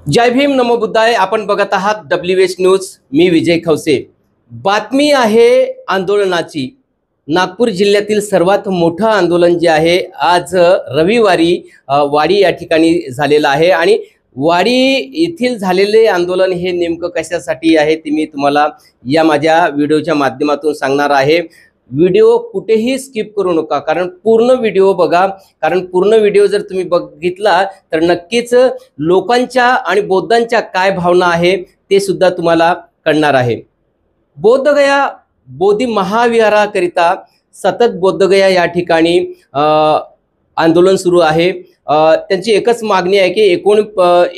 जय भीम नमो बुद्धाय। आपण बघत आहात WH न्यूज। मी विजय खवसे। बातमी आहे आंदोलनाची। नागपूर जिल्ह्यातील सर्वात मोठं आंदोलन जे आहे आज रविवारी वाडी या ठिकाणी झालेलं आहे आणि वाडी येथील झालेले आंदोलन हे नेमकं कशासाठी आहे ते मी तुम्हाला या माझ्या व्हिडिओच्या माध्यमातून सांगणार आहे। व्हिडिओ कुठेही स्किप करू नका, कारण पूर्ण व्हिडिओ बघा, कारण पूर्ण व्हिडिओ जर तुम्ही बघितला तर नक्कीच लोकांच्या आणि बौद्धांच्या काय भावना आहे ते सुद्धा तुम्हाला कळणार आहे। बोधगया बोधी महाविहाराकरिता सतत बोधगया या ठिकाणी आंदोलन सुरू आहे। त्यांची एकच मागणी आहे की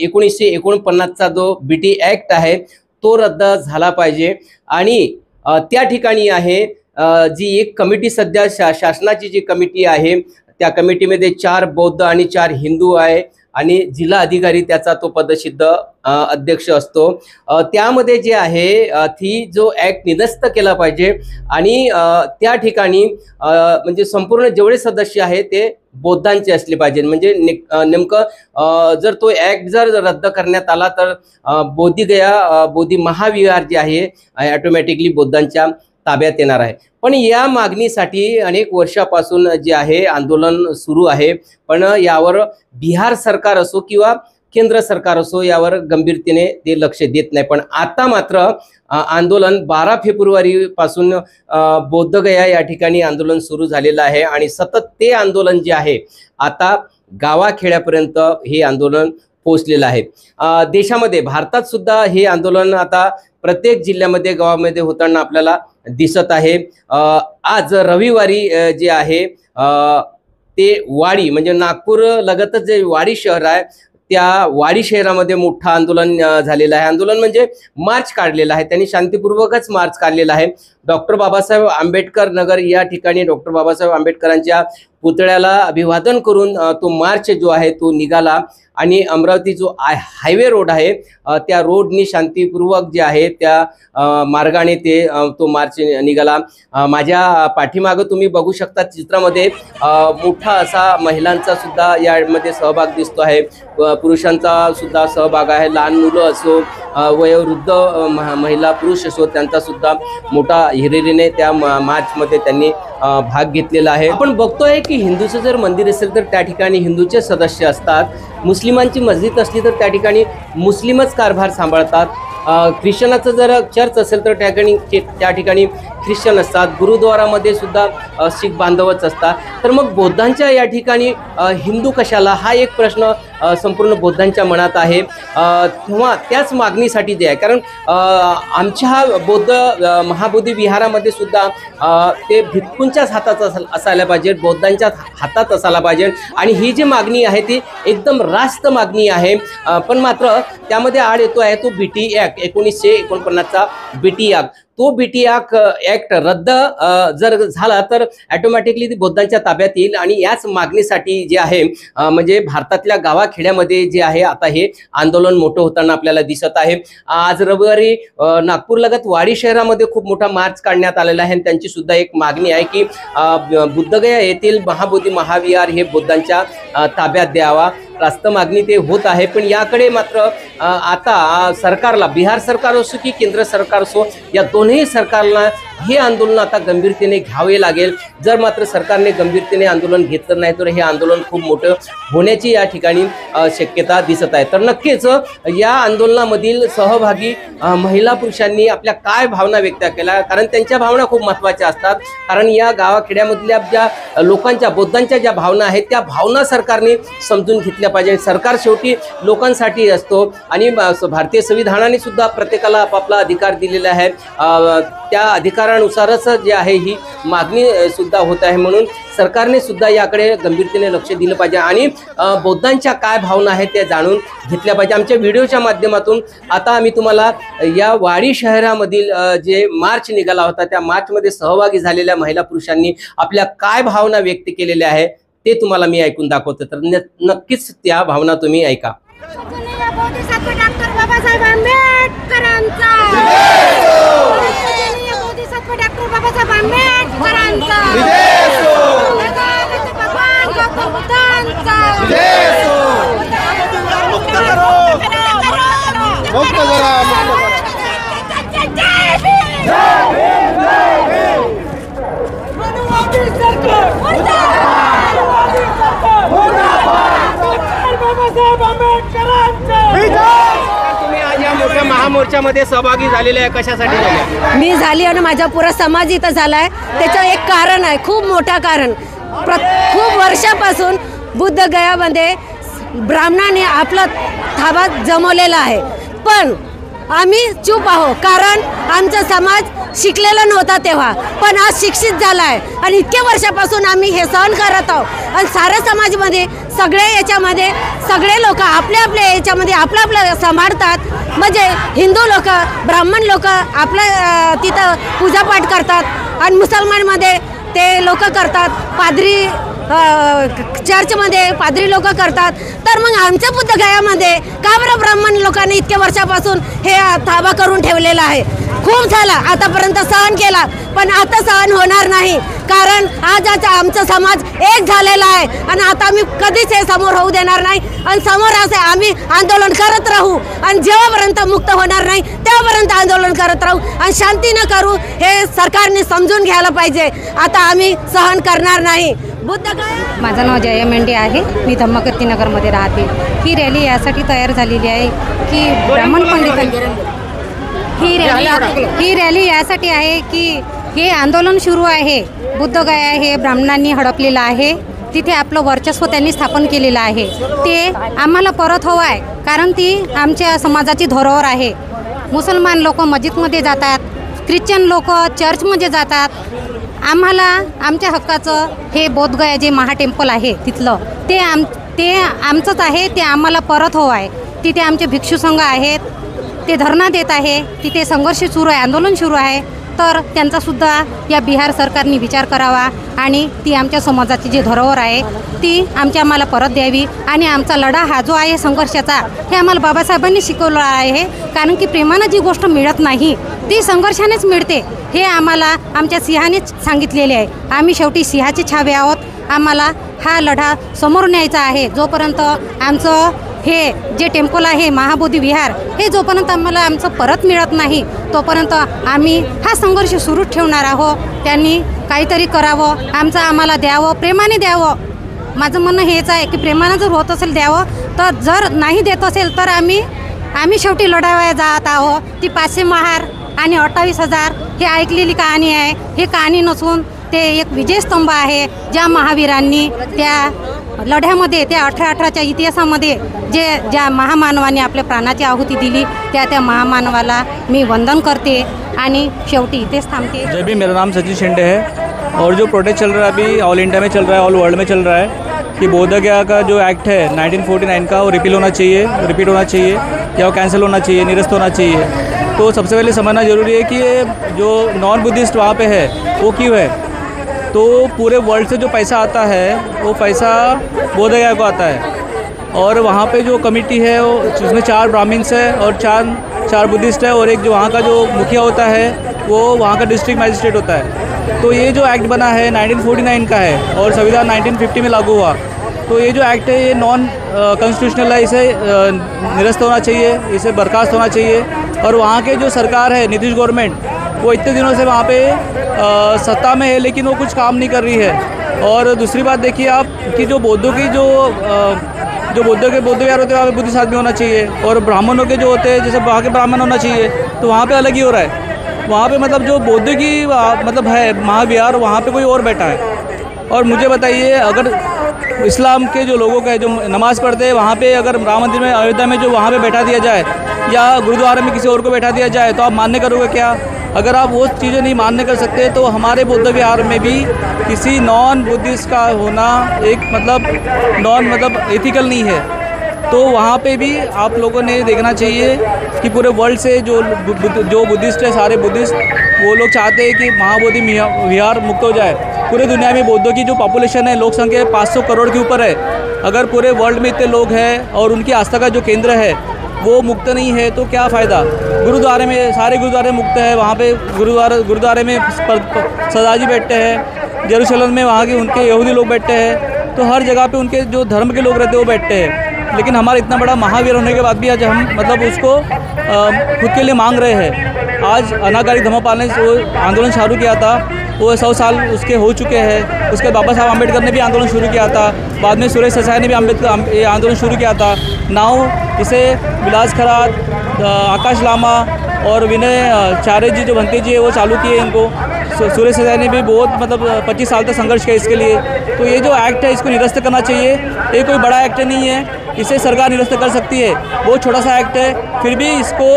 1949चा जो BT ॲक्ट आहे तो रद्द झाला पाहिजे आणि त्या ठिकाणी आहे जी एक कमिटी सध्या शासनाची जी कमिटी आहे त्या कमिटीमध्ये 4 बौद्ध आणि 4 हिंदू आहे आणि जिल्हा अधिकारी त्याचा तो पदसिद्ध अध्यक्ष असतो। त्यामध्ये जे आहे ती जो ॲक्ट निरस्त केला पाहिजे आणि त्या ठिकाणी म्हणजे संपूर्ण जेवढे सदस्य आहेत ते बौद्धांचे असले पाहिजे। म्हणजे नेमकं जर तो ॲक्ट जर रद्द करण्यात आला तर बोधगया बोधी महाविहार जे आहे ऑटोमॅटिकली बौद्धांच्या ताब्यात येणार आहे। पण या मागणीसाठी अनेक वर्षापासून जे आहे आंदोलन सुरू आहे, पण यावर बिहार सरकार असो किंवा केंद्र सरकार असो यावर गंभीरतेने ते लक्ष देत नाही। पण आता मात्र आंदोलन 12 फेब्रुवारी पासून बोधगया या ठिकाणी आंदोलन सुरू झालेलं आहे आणि सतत ते आंदोलन जे आहे आता गावाखेड्यापर्यंत हे आंदोलन पोहोचलेलं आहे। देशामध्ये भारतात सुद्धा हे आंदोलन आता प्रत्येक जिल्ह्यामध्ये गावामध्ये होताना आपल्याला दिसत आहे। आज रविवारी जे आहे ते वाडी म्हणजे नागपूर लगतच जे वाडी शहर आहे त्या वाडी शहरामध्ये मोठं आंदोलन झालेलं आहे। आंदोलन म्हणजे मार्च काढलेला आहे, त्यांनी शांतिपूर्वकच मार्च काढलेला आहे। डॉक्टर बाबासाहेब आंबेडकर नगर या ठिकाणी डॉक्टर बाबासाहेब आंबेडकरांच्या पुतळ्याला अभिवादन करून तो मार्च जो आहे तो निघाला आणि अमरावती जो हायवे रोड आहे त्या रोडनी शांतिपूर्वक जे आहे त्या मार्गाने तो मार्च निघाला। माझ्या पाठीमागे तुम्ही बघू शकता चित्रामध्ये मोठा असा महिलांचा सुद्धा यामध्ये सहभाग दिसतो आहे, पुरुषांचा सुद्धा सहभाग आहे। लहान मुलं असो वयोवृद्ध महिला पुरुष असो त्यांचा सुद्धा मोठा हिरिरीने त्या मार्चमध्ये त्यांनी भाग घेतलेला आहे। आपण बघतोय की हिंदूचं जर मंदिर असेल तर त्या ठिकाणी हिंदूचे सदस्य असतात, मुस्लिमांची मस्जिद असली तर त्या ठिकाणी मुस्लिमच कारभार सांभाळतात, ख्रिश्चनाचं जर चर्च असेल तर त्या ठिकाणी ख्रिश्चन असतात, गुरुद्वारामध्ये सुद्धा शीख बांधवच असतात। तर मग बौद्धांच्या या ठिकाणी हिंदू कशाला हा एक प्रश्न संपूर्ण बौद्धांच्या मनात आहे। तेव्हा त्याच मागणीसाठी जे आहे, कारण आमच्या बौद्ध महाबोधी विहारामध्ये सुद्धा ते भिक्खूंच्याच हातात असायला पाहिजे, बौद्धांच्या हातात असायला पाहिजे आणि ही जी मागणी आहे ती एकदम रास्त मागणी आहे। पण मात्र त्यामध्ये आड येतो आहे तो BT ॲक्ट 1949चा BT ॲक्ट। तो BT ॲक्ट रद्द जर झाला तर ऑटोमॅटिकली ती बौद्धांच्या ताब्यात येईल आणि याच मागणीसाठी जे आहे म्हणजे भारतातल्या गावाखेड्यामध्ये जे आहे आता हे आंदोलन मोठं होताना आपल्याला दिसत आहे। आज रविवारी नागपूर लगत वाडी शहरामध्ये खूप मोठा मार्च काढण्यात आलेला आहे आणि त्यांची सुद्धा एक मागणी आहे की बोधगया येथील महाबोधी महाविहार हे बौद्धांच्या ताब्यात द्यावा। रास्त मागणी ते होत आहे, पण याकडे मात्र आता सरकारला बिहार सरकार असो की केंद्र सरकार असो या दोन्ही सरकारला हे आंदोलन आता गंभीरतेने घ्यावे लागेल। जर मात्र सरकारने गंभीरतेने आंदोलन घेतलं नाही तर हे आंदोलन खूप मोठं होण्याची या ठिकाणी शक्यता दिसत आहे। तर नक्कीच या आंदोलनामधील सहभागी महिला पुरुषांनी आपल्या काय भावना व्यक्त केल्या, कारण त्यांच्या भावना खूप महत्त्वाच्या असतात। कारण या गावाखेड्यामधल्या ज्या लोकांच्या बौद्धांच्या ज्या भावना आहेत त्या भावना सरकारने समजून घेतल्या पाहिजे। सरकार शेवटी लोकांसाठी असतो आणि भारतीय संविधानाने सुद्धा प्रत्येकाला आपापला अधिकार दिलेला आहे, त्या अधिकारानुसारच जे आहे ही मागणी सुद्धा होत आहे। म्हणून सरकारने सुद्धा याकडे गंभीरतेने लक्ष दिलं पाहिजे आणि बौद्धांच्या काय भावना आहेत त्या जाणून घेतल्या पाहिजे। आमच्या व्हिडिओच्या माध्यमातून आता आम्ही तुम्हाला या वाडी शहरामधील जे मार्च निघाला होता त्या मार्चमध्ये सहभागी झालेल्या महिला पुरुषांनी आपल्या काय भावना व्यक्त केलेल्या आहेत ते तुम्हाला मी ऐकून दाखवतो, तर नक्कीच त्या भावना तुम्ही ऐका। मोर्चामध्ये सहभागी झालेल्या आहे, कशासाठी झाल्या? मी झाली आणि माझा पुरा समाज इथं झाला आहे. त्याचं एक कारण आहे, खूप मोठं कारण. खूप वर्षापासून बुद्धगयामध्ये ब्राह्मणांनी आपला थाबा जमवलेला आहे, पण आम्ही चूप आहो, कारण आमचा समाज शिकलेला नव्हता तेव्हा, पण आज शिक्षित झाला आहे आणि इतक्या वर्षापासून आम्ही हे सहन करत आहोत. आणि साऱ्या समाजामध्ये सगळे याच्यामध्ये सगळे लोक आपल्या आपल्या याच्यामध्ये आपलं आपलं सांभाळतात. म्हणजे हिंदू लोक, ब्राह्मण लोक आपल्या तिथं पूजापाठ करतात आणि मुसलमानमध्ये ते लोक करतात, पादरी चर्चमध्ये पादरी लोक करतात. तर मग आमच्या बुद्धगयामध्ये का बरं ब्राह्मण लोकांनी इतक्या वर्षापासून हे ताबा करून ठेवलेला आहे? खूप झाला, आतापर्यंत सहन केला, पण आता सहन होणार नाही, कारण आज आमचा समाज एक झालेला आहे आणि आता आम्ही कधीच हे समोर होऊ देणार नाही. आणि समोर असे आम्ही आंदोलन करत राहू आणि जेव्हापर्यंत मुक्त होणार नाही तेव्हापर्यंत आंदोलन करत राहू आणि शांतीनं करू. हे सरकारने समजून घ्यायला पाहिजे. आता आम्ही सहन करणार नाही. माझं नाव जया मेंढे आहे. मी धम्मकत्ती नगरमध्ये राहते. ही रॅली यासाठी तयार झालेली आहे की ब्राह्मण पंडितांनी ही रॅली यासाठी आहे की हे आंदोलन सुरू आहे. बुद्धगया हे ब्राह्मणांनी हडपलेलं आहे, तिथे आपलं वर्चस्व त्यांनी स्थापन केलेलं आहे. ते आम्हाला परत हवं आहे, कारण ती आमच्या समाजाची धरोहर आहे. मुसलमान लोक मस्जिदमध्ये जातात, ख्रिश्चन लोक चर्चमध्ये जातात. आम्हाला आमच्या हक्काचं हे बोधगया जे महाटेम्पल आहे तिथलं ते आमचंच आहे, ते आम्हाला परत हवं आहे. तिथे आमचे भिक्षू संघ आहेत, ते धरणा देत आहे, तिथे संघर्ष सुरू आहे, आंदोलन सुरू आहे. तर त्यांचासुद्धा या बिहार सरकारने विचार करावा आणि ती आमच्या समाजाची जी धरोहर आहे ती आम्हाला परत द्यावी. आणि आमचा लढा हा जो आहे संघर्षाचा, हे आम्हाला बाबासाहेबांनी शिकवलं आहे, कारण की प्रेमानं जी गोष्ट मिळत नाही ती संघर्षानेच मिळते, हे आम्हाला आमच्या सिंहानेच सांगितलेले आहे. आम्ही शेवटी सिंहाचे छावे आहोत. आम्हाला हा लढा समोर न्यायचा आहे. जोपर्यंत आमचं हे जे टेम्पल आहे महाबोधी विहार, हे जोपर्यंत आम्हाला आमचं परत मिळत नाही तोपर्यंत आम्ही हा संघर्ष सुरूच ठेवणार आहोत. त्यांनी काहीतरी करावं, आमचं आम्हाला द्यावं, प्रेमाने द्यावं. माझं म्हणणं हेच आहे की प्रेमानं जर होत असेल द्यावं, तर जर नाही देत असेल तर आम्ही शेवटी लढावया जात आहोत. ती 500 महार आणि 28,000 हे ऐकलेली कहाणी आहे. ही कहाणी नसून ते एक विजयस्तंभ आहे, ज्या महावीरांनी त्या लढ्यामध्ये त्या 1818च्या इतिहासामध्ये ज्या महामानवाने आपल्या प्राणाची आहुती दिली त्या महामानवाला मी वंदन करते आणि शेवटी इथेच थांबते. जय भी, मेरा नाम सचिन शिंदे है और जो प्रोटेस्ट चल रहा है अभी ऑल इंडिया में चल रहा है, ऑल वर्ल्ड में चल रहा है कि बोधगया का जो एक्ट है 1949 का वो रिपीट होना चाहिए या वो कैंसिल होना चाहिए, निरस्त होना चाहिए. तो सबसे पहले समझना ज़रूरी है कि ये जो नॉन बुद्धिस्ट वहाँ पे है वो क्यों है. तो पूरे वर्ल्ड से जो पैसा आता है वो पैसा बोधगया को आता है और वहाँ पे जो कमेटी है वो उसमें 4 ब्राह्मण्स है और चार बुद्धिस्ट है और एक जो वहाँ का जो मुखिया होता है वो वहाँ का डिस्ट्रिक्ट मजिस्ट्रेट होता है. तो ये जो एक्ट बना है 1949 का है और संविधान 1950 में लागू हुआ. तो ये जो एक्ट है ये नॉन कॉन्स्टिट्यूशनल है, इसे निरस्त होना चाहिए, इसे बर्खास्त होना चाहिए. और वहाँ के जो सरकार है नीतीश गवर्नमेंट, वो इतने दिनों से वहाँ पे सत्ता में है लेकिन वो कुछ काम नहीं कर रही है. और दूसरी बात देखिए आप कि जो बौद्धों की जो बौद्ध विहार होते हैं वहाँ पे बुद्धिस्ट आदमी होना चाहिए और ब्राह्मणों के जो होते हैं जैसे वहाँ के ब्राह्मण होना चाहिए, तो वहाँ पे अलग ही हो रहा है. वहाँ पे मतलब जो बौद्ध की मतलब है महाविहार, वहाँ पे कोई और बैठा है. और मुझे बताइए, अगर इस्लाम के जो लोगों का जो नमाज़ पढ़ते हैं वहाँ पे अगर राम मंदिर में अयोध्या में जो वहाँ पे बैठा दिया जाए या गुरुद्वारे में किसी और को बैठा दिया जाए तो आप मान्य करोगे क्या? अगर आप वो चीज़ें नहीं मान्य कर सकते तो हमारे बौद्ध विहार में भी किसी नॉन बुद्धिस्ट का होना एक मतलब एथिकल नहीं है. तो वहाँ पे भी आप लोगों ने देखना चाहिए कि पूरे वर्ल्ड से जो बुद्धिस्ट है, सारे बुद्धिस्ट वो लोग चाहते हैं कि महाबोधि विहार मुक्त हो जाए. पूरे दुनिया में बौद्धों की जो पॉपुलेशन है, लोक संख्या 500 करोड़ के ऊपर है. अगर पूरे वर्ल्ड में इतने लोग हैं और उनकी आस्था का जो केंद्र है वो मुक्त नहीं है तो क्या फ़ायदा. गुरुद्वारे में सारे गुरुद्वारे मुक्त है, वहाँ पे गुरुद्वारे में सरदार जी बैठते हैं, जेरूसलम में वहाँ के उनके यहूदी लोग बैठते हैं. तो हर जगह पे उनके जो धर्म के लोग रहते हैं वो बैठते हैं. लेकिन हमारा इतना बड़ा महावीर होने के बाद भी आज हम मतलब उसको खुद के लिए मांग रहे हैं. आज अनाकारी धम्मपाल ने जो आंदोलन शुरू किया था वो 100 साल उसके हो चुके हैं. उसके बाबा साहब आम्बेडकर ने भी आंदोलन शुरू किया था, बाद में सुरेश ससाई ने भी आंदोलन शुरू किया था. नाव इसे विलास खरात, आकाश लामा और विनय चारे जी जो भंते जी है वो चालू किए इनको। सुरेश सजाई ने भी बहुत मतलब 25 साल तक संघर्ष किया इसके लिए। तो ये जो एक्ट है इसको निरस्त करना चाहिए। ये कोई बड़ा एक्ट नहीं है, इसे सरकार निरस्त कर सकती है, बहुत छोटा सा एक्ट है। फिर भी इसको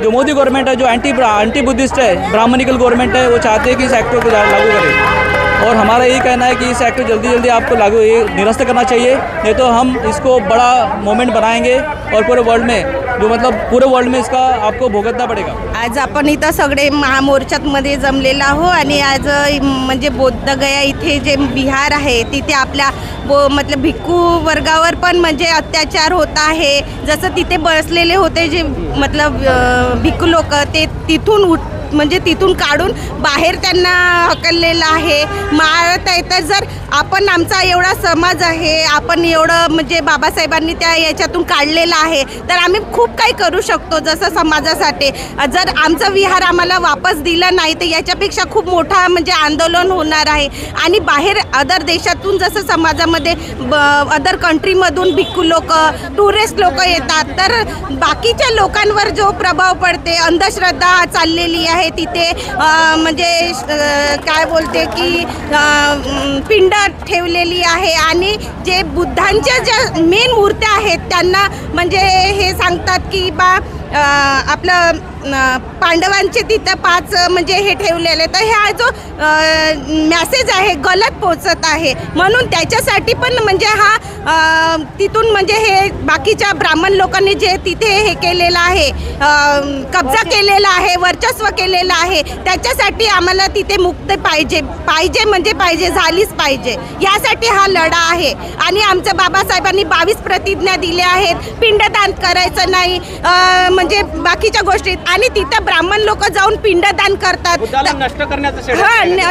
जो मोदी गवर्नमेंट है, जो एंटी बुद्धिस्ट है, ब्राह्मणिकल गवर्नमेंट है, वो चाहते हैं कि इस एक्ट को लागू करें। और हमारा यही कहना है कि इस एक्ट को जल्दी आपको लागू निरस्त करना चाहिए, नहीं तो हम इसको बड़ा मोमेंट बनाएंगे और पूरे वर्ल्ड में पूरे वर्ल्ड में इसका आपको भुगतना पडेगा। आज आपण इथं सगळे महामोर्चात मध्ये जमलेला आहो आणि आज म्हणजे बोधगया इथे जे विहार आहे तिथे आपल्या भिक्खू वर्गावर पण म्हणजे अत्याचार होत आहे। जसं तिथे बसलेले होते जे भिक्खू लोक ते तिथून काढून बाहेर त्यांना हकललेलं आहे, मारता येतं। जर आपण आमचा एवढा समाज आहे, आपण एवढं म्हणजे बाबासाहेबांनी त्या याच्यातून काढलेलं आहे, तर आम्ही खूप काही करू शकतो जसं समाजासाठी। जर आमचा विहार आम्हाला वापस दिला नाही तर याच्यापेक्षा खूप मोठा म्हणजे आंदोलन होणार आहे। आणि बाहेर अदर देशातून जसं समाजामध्ये अदर कंट्रीमधून भिक्खू लोक, टुरिस्ट लोक येतात, तर बाकीच्या लोकांवर जो प्रभाव पडते, अंधश्रद्धा चाललेली आहे तिथे, म्हणजे काय बोलते की पिंड ठेवलेली आहे आणि जे बुद्धांच्या ज्या मेन मूर्त्या आहेत त्यांना म्हणजे हे सांगतात की बा आपलं पांडवांचे तिथं 5 म्हणजे हे ठेवलेले, तर हा जो मेसेज आहे गलत पोचत आहे। म्हणून त्याच्यासाठी पण म्हणजे हा तिथून म्हणजे हे बाकीच्या ब्राह्मण लोकांनी जे तिथे हे केलेलं आहे, कब्जा केलेला आहे, वर्चस्व केलेलं आहे, त्याच्यासाठी आम्हाला तिथे मुक्ती पाहिजे झालीच पाहिजे। यासाठी हा लढा आहे आणि आमच्या बाबासाहेबांनी 22 प्रतिज्ञा दिल्या आहेत, पिंडदान करायचं नाही, म्हणजे बाकीच्या गोष्टी, आणि तिथं ब्राह्मण लोक जाऊन पिंडदान करतात। नष्ट करण्याचं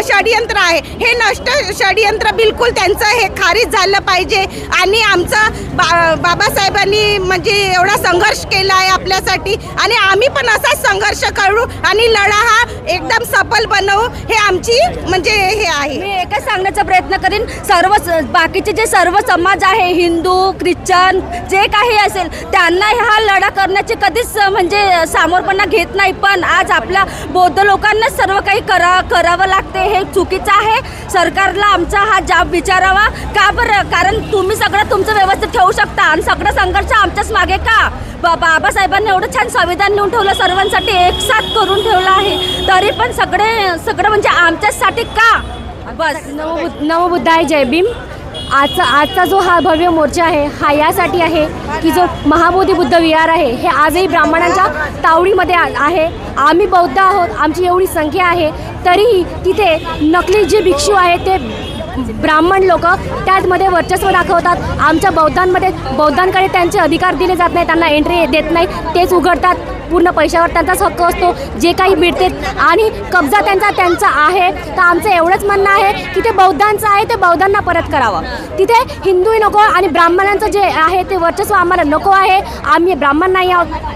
षडयंत्र आहे हे, षडयंत्र बिलकुल त्यांचं हे खारिज झालं पाहिजे। आणि आमचा बाबासाहेबांनी म्हणजे एवढा संघर्ष केला आहे आपल्यासाठी आणि आम्ही पण असाच संघर्ष करू आणि लढा हा एकदम सफल बनवू, हे आमची म्हणजे हे आहे। मी एकच सांगण्याचा प्रयत्न करीन, बाकीचे जे सर्व समाज आहे, हिंदू ख्रिश्चन जे काही असेल, त्यांना हा लढा करण्याची कधीच म्हणजे सामोरपणा घेत नाही, पण आज आपल्या बौद्ध लोकांना सर्व काही करावं लागते, हे चुकीचं आहे। सरकारला आमचा हा जाब विचारावा का बरं, कारण तुम्ही सगळं तुमचं व्यवस्थित ठेवू शकता आणि सगळं संघर्ष आमच्याच मागे का? बाबासाहेबांनी एवढं छान संविधान लिहून ठेवलं, सर्वांसाठी एकसाथ करून ठेवलं आहे, तरी पण सगळं म्हणजे आमच्यासाठी का? बस नवबुद्धाय जय भीम। आजचा जो हा भव्य मोर्चा आहे हा यासाठी आहे की जो महाबोधी बुद्ध विहार आहे हे आजही ब्राह्मणांच्या तावडीमध्ये आहे। आम्ही बौद्ध आहोत, आमची एवढी संख्या आहे, तरीही तिथे नकली जे भिक्षू आहेत ते ब्राह्मण लोक त्यामध्ये वर्चस्व दाखवतात। आमच्या बौद्धांकडे त्यांचे अधिकार दिले जात नाही, त्यांना एंट्री देत नाही, तेच उघडतात, पूर्ण पैशावर त्यांचाच हक्क असतो, जे काही मिळते आणि कब्जा त्यांचा आहे। तर आमचं एवढंच म्हणणं आहे की ते बौद्धांचं आहे ते बौद्धांना परत करावं, तिथे हिंदूही नको आणि ब्राह्मणांचं जे आहे ते वर्चस्व आम्हाला नको आहे। आम्ही ब्राह्मण नाही आहोत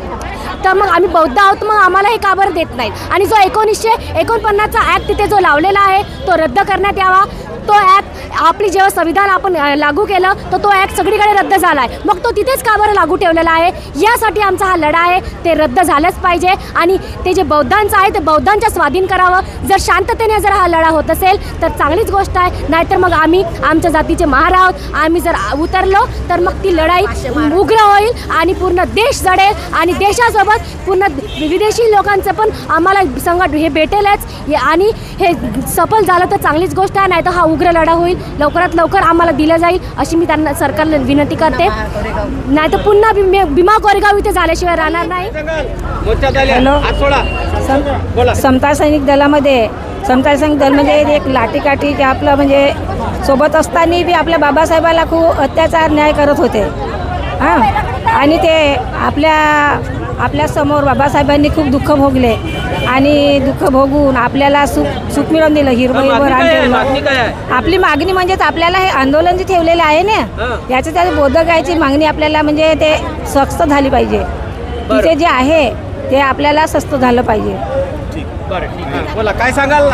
तर मग आम्ही बौद्ध आहोत, मग आम्हाला हे का बरं देत नाहीत? आणि जो 1949चा ॲक्ट तिथे जो लावलेला आहे तो रद्द करण्यात यावा। तो ॲक्ट आपली जेव्हा संविधान आपण लागू केलं तर तो ॲक्ट सगळीकडे रद्द झाला आहे, मग तो तिथेच का बरं लागू ठेवलेला आहे? यासाठी आमचा हा लढा आहे, ते रद्द झालंच पाहिजे आणि ते जे बौद्धांचं आहे ते बौद्धांच्या स्वाधीन करावं। जर शांततेने जर हा लढा होत असेल तर चांगलीच गोष्ट आहे, नाहीतर मग आम्ही आमच्या जातीचे महार आहोत, आम्ही जर उतरलो तर मग ती लढाई उग्र होईल आणि पूर्ण देश जळेल आणि देशासोबत पूर्ण विदेशी लोकांचं पण आम्हाला संकट हे भेटेलच आणि हे सफल झालं तर चांगलीच गोष्ट आहे, नाही तर हा उग्र लढा होईल। लवकरात लवकर आम्हाला दिलं जाईल अशी मी त्यांना सरकारला विनंती करते, नाही तर पुन्हा भीमा कोरेगाव इथे झाल्याशिवाय राहणार नाही। समता सैनिक दलामध्ये समता सैनिक दल म्हणजे एक लाठीकाठी जे आपलं म्हणजे सोबत असताना बी आपल्या बाबासाहेबाला खूप अत्याचार न्याय करत होते हां, आणि ते आपल्या समोर बाबासाहेबांनी खूप दुःख भोगले आणि दुःख भोगून आपल्याला सुख मिळवून दिलं, हिरवळीवर आणलं। आपली मागणी म्हणजेच आपल्याला हे आंदोलन जे ठेवलेलं आहे ना याच्या बोधगयाची मागणी आपल्याला म्हणजे ते स्वस्त झाली पाहिजे, तिथे जे आहे ते आपल्याला स्वस्त झालं पाहिजे। बरं ठीक आहे, बोला काय सांगाल?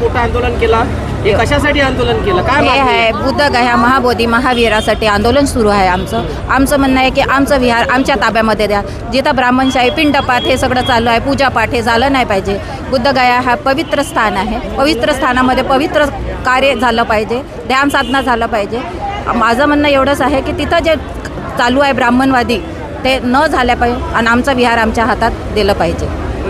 मोठं आंदोलन केला, हे कशासाठी आंदोलन केलं, काय हे मागणी? आहे बुद्धगया महाबोधी महावीरासाठी आंदोलन सुरू आहे आमचं म्हणणं आहे की आमचं विहार आमच्या ताब्यामध्ये द्या. जिथं ब्राह्मणशाही पिंडपाठ हे सगळं चालू आहे, पूजापाठ हे झालं नाही पाहिजे. बुद्धगया हा पवित्र स्थान आहे, पवित्र स्थानामध्ये पवित्र कार्य झालं पाहिजे, ध्यानसाधना झालं पाहिजे. माझं म्हणणं एवढंच आहे की तिथं जे चालू आहे ब्राह्मणवादी ते न झाल्या पाहिजे आणि आमचा विहार आमच्या हातात दिलं पाहिजे.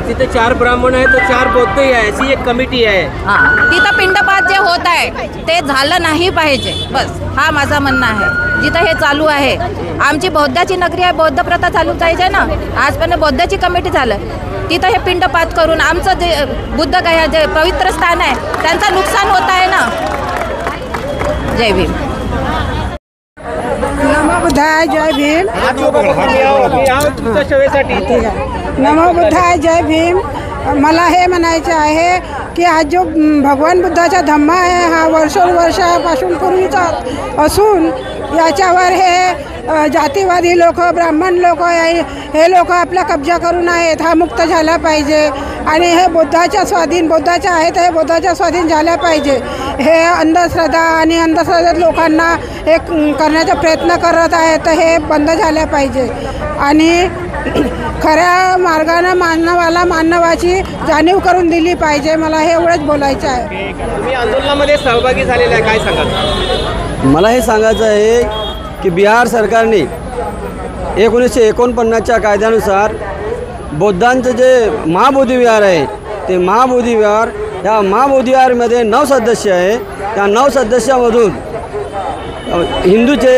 तिथे 4 ब्राह्मण आहे, तो 4 बौद्धही आहे, अशी एक कमिटी आहे. हां, तिथं पिंडपात जे होत आहे ते झालं नाही पाहिजे, बस हा माझा म्हणणं आहे. जिथं हे चालू आहे, आमची बौद्धाची नगरी आहे, बौद्ध प्रथा चालू पाहिजे ना. आजपर्यंत बौद्धाची कमिटी झालं, तिथं हे पिंडपात करून आमचं जे बुद्धगया जे पवित्र स्थान आहे त्यांचं नुकसान होत आहे ना. जय भीम. नमो बुद्धाय जय भीम. तुमच्या सेवेसाठी नमो बुद्धाय जय भीम. मला हे म्हणायचं आहे की आज जो भगवान बुद्धाचा धम्मा आहे हा वर्षापासून पूर्वीचा असून याच्यावर हे जातीवादी लोक, ब्राह्मण लोक, हे लोक आपला कब्जा करून आहेत. हा मुक्त झाला पाहिजे आणि हे बुद्धाच्या आहेत, हे बुद्धाच्या स्वाधीन झाल्या पाहिजे. हे अंधश्रद्धा आणि अंधश्रद्धा लोकांना हे करण्याचा प्रयत्न करत आहेत, तर हे बंद झाल्या पाहिजे आणि खऱ्या मार्गानं मानवाची जाणीव करून दिली पाहिजे. मला हे एवढंच बोलायचं आहे. तुम्ही आंदोलनामध्ये सहभागी झालेला आहे, काय सांगाल? मला हे सांगायचं आहे की बिहार सरकारने 1949च्या कायद्यानुसार बौद्धांचं जे महाबोधी विहार आहे ते महाबोधी विहार, या महाबोधी विहारमध्ये 9 सदस्य आहे. त्या 9 सदस्यामधून हिंदूचे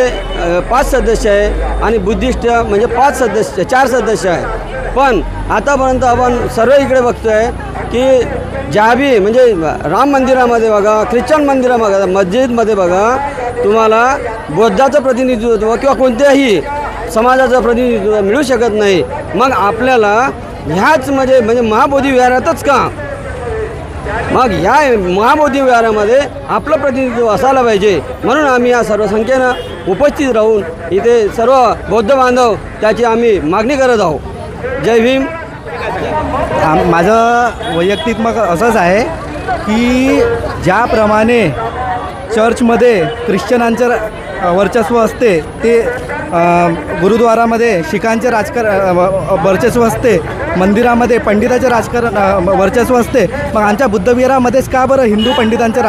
5 सदस्य आहे आणि बुद्धिस्ट म्हणजे 4 सदस्य आहे. पण आतापर्यंत आपण सर्व इकडे बघतो आहे की ज्या बी म्हणजे राम मंदिरामध्ये बघा, ख्रिश्चन मंदिरामध्ये बघा, मस्जिदमध्ये बघा, तुम्हाला बौद्धाचं प्रतिनिधित्व किंवा कोणत्याही समाजाचं प्रतिनिधित्व मिळू शकत नाही. मग आपल्याला ह्याच म्हणजे महाबोधी विहारातच का, मग ह्या महाबोधी विहारामध्ये आपलं प्रतिनिधित्व असायला पाहिजे. म्हणून आम्ही या सर्व संख्येनं उपस्थित राहून इथे सर्व बौद्ध बांधव त्याची आम्ही मागणी करत आहोत. जय भीम. माझं वैयक्तिक मग असंच आहे की ज्याप्रमाणे चर्चमध्ये ख्रिश्चनांचं वर्चस्व असते, ते गुरुद्वारामध्ये शीखांचे वर्चस्व असते, मंदिरामध्ये पंडिताचे वर्चस्व असते, मग आमच्या बुद्धविहारामध्येच का बरं हिंदू पंडितांचे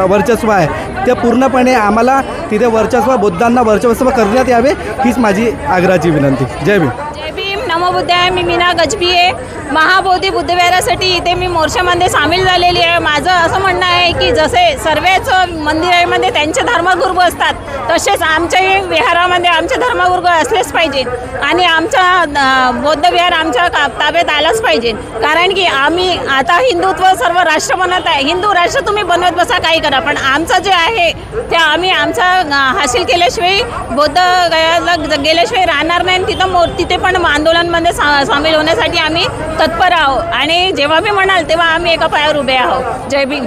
वर्चस्व आहे? ते पूर्णपणे आम्हाला तिथे बुद्धांना वर्चस्व करण्यात यावे, हीच माझी आग्रहाची विनंती. जय भीम. जय भीम. नमो बुद्धाय. मी मीना गजबिये. महाबोधी बुद्धविहारासाठी इथे मी मोर्चामध्ये सामील झालेली आहे. माझं असं म्हणणं आहे की जसे सर्वच मंदिरामध्ये त्यांचे धर्मगुरू असतात, तसेच आमच्याही विहारामध्ये आमचे धर्मगुरू असलेच पाहिजे आणि आमचा बौद्ध विहार आमच्या ताब्यात आलाच पाहिजे. कारण की आम्ही आता हिंदुत्व सर्व राष्ट्र बनत आहे. हिंदू राष्ट्र तुम्ही बनवत बसा, काही करा, पण आमचं जे आहे ते आम्ही आमचा हासिल केल्याशिवाय, बौद्ध गयाला गेल्याशिवाय राहणार नाही. तिथे पण आंदोलनामध्ये सामील होण्यासाठी आम्ही तत्पर आहोत आणि जेव्हा मी म्हणाल तेव्हा आम्ही एका पायावर उभे आहोत. जय भीम.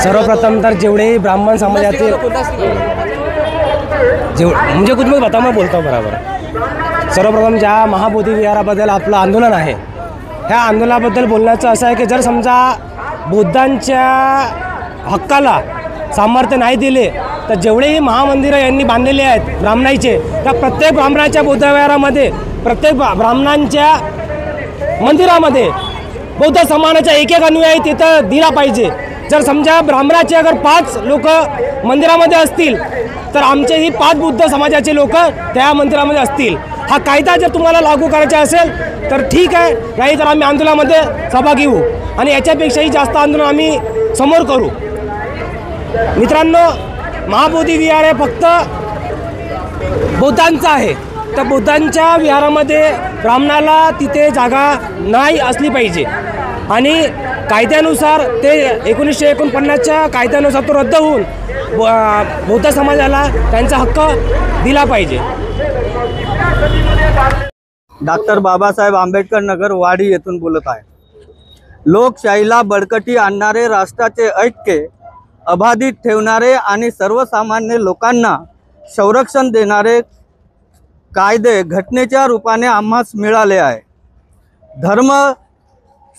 सर्वप्रथम तर जेवढे ब्राह्मण समाजाचे मुझे कुछ मैं बताऊँ, मैं बोलता हूँ बराबर. सर्वप्रथम ज्या महाबोधी विहाराबद्दल आपलं आंदोलन आहे, ह्या आंदोलनाबद्दल बोलण्याचं असं आहे की जर समजा बुद्धांच्या हक्काला सामर्थ्य नाही दिले तर जेवढेही महामंदिरं यांनी बांधलेले आहेत ब्राह्मणाचे, त्या प्रत्येक ब्राह्मणाच्या बौद्ध विहारामध्ये, प्रत्येक ब्राह्मणांच्या मंदिरामध्ये बौद्ध समाजाचा एक अनुयायी तिथं दिला पाहिजे. जर समजा ब्राह्मणाचे अगर 5 लोक मंदिरामध्ये असतील तर आमचेही 5 बुद्ध समाजाचे लोक त्या मंदिरामध्ये असतील. हा कायदा जर तुम्हाला लागू करायचा असेल तर ठीक आहे, नाही तर आम्ही आंदोलनामध्ये सहभागी होऊ आणि याच्यापेक्षाही जास्त आंदोलन आम्ही समोर करू. मित्रांनो, महाबोधी विहार हे फक्त बौद्धांचं आहे. त्या बुद्धांच्या विहारामध्ये ब्राह्मणाला तिथे जागा नाही असली पाहिजे आणि कायद्यानुसार ते 1949च्या कायद्यानुसार तो रद्द होऊन बौद्ध समाजाला त्यांचा हक्क दिला पाहिजे. डॉक्टर बाबासाहेब आंबेडकर नगर वाडी येथून बोलत आहे. लोकशाहीला बळकटी आणणारे, राष्ट्राचे ऐक्य अबाधित ठेवणारे आणि सर्वसामान्य लोकांना संरक्षण देणारे कायदे घटनेच्या रूपाने आम्हास मिळाले आहे. धर्म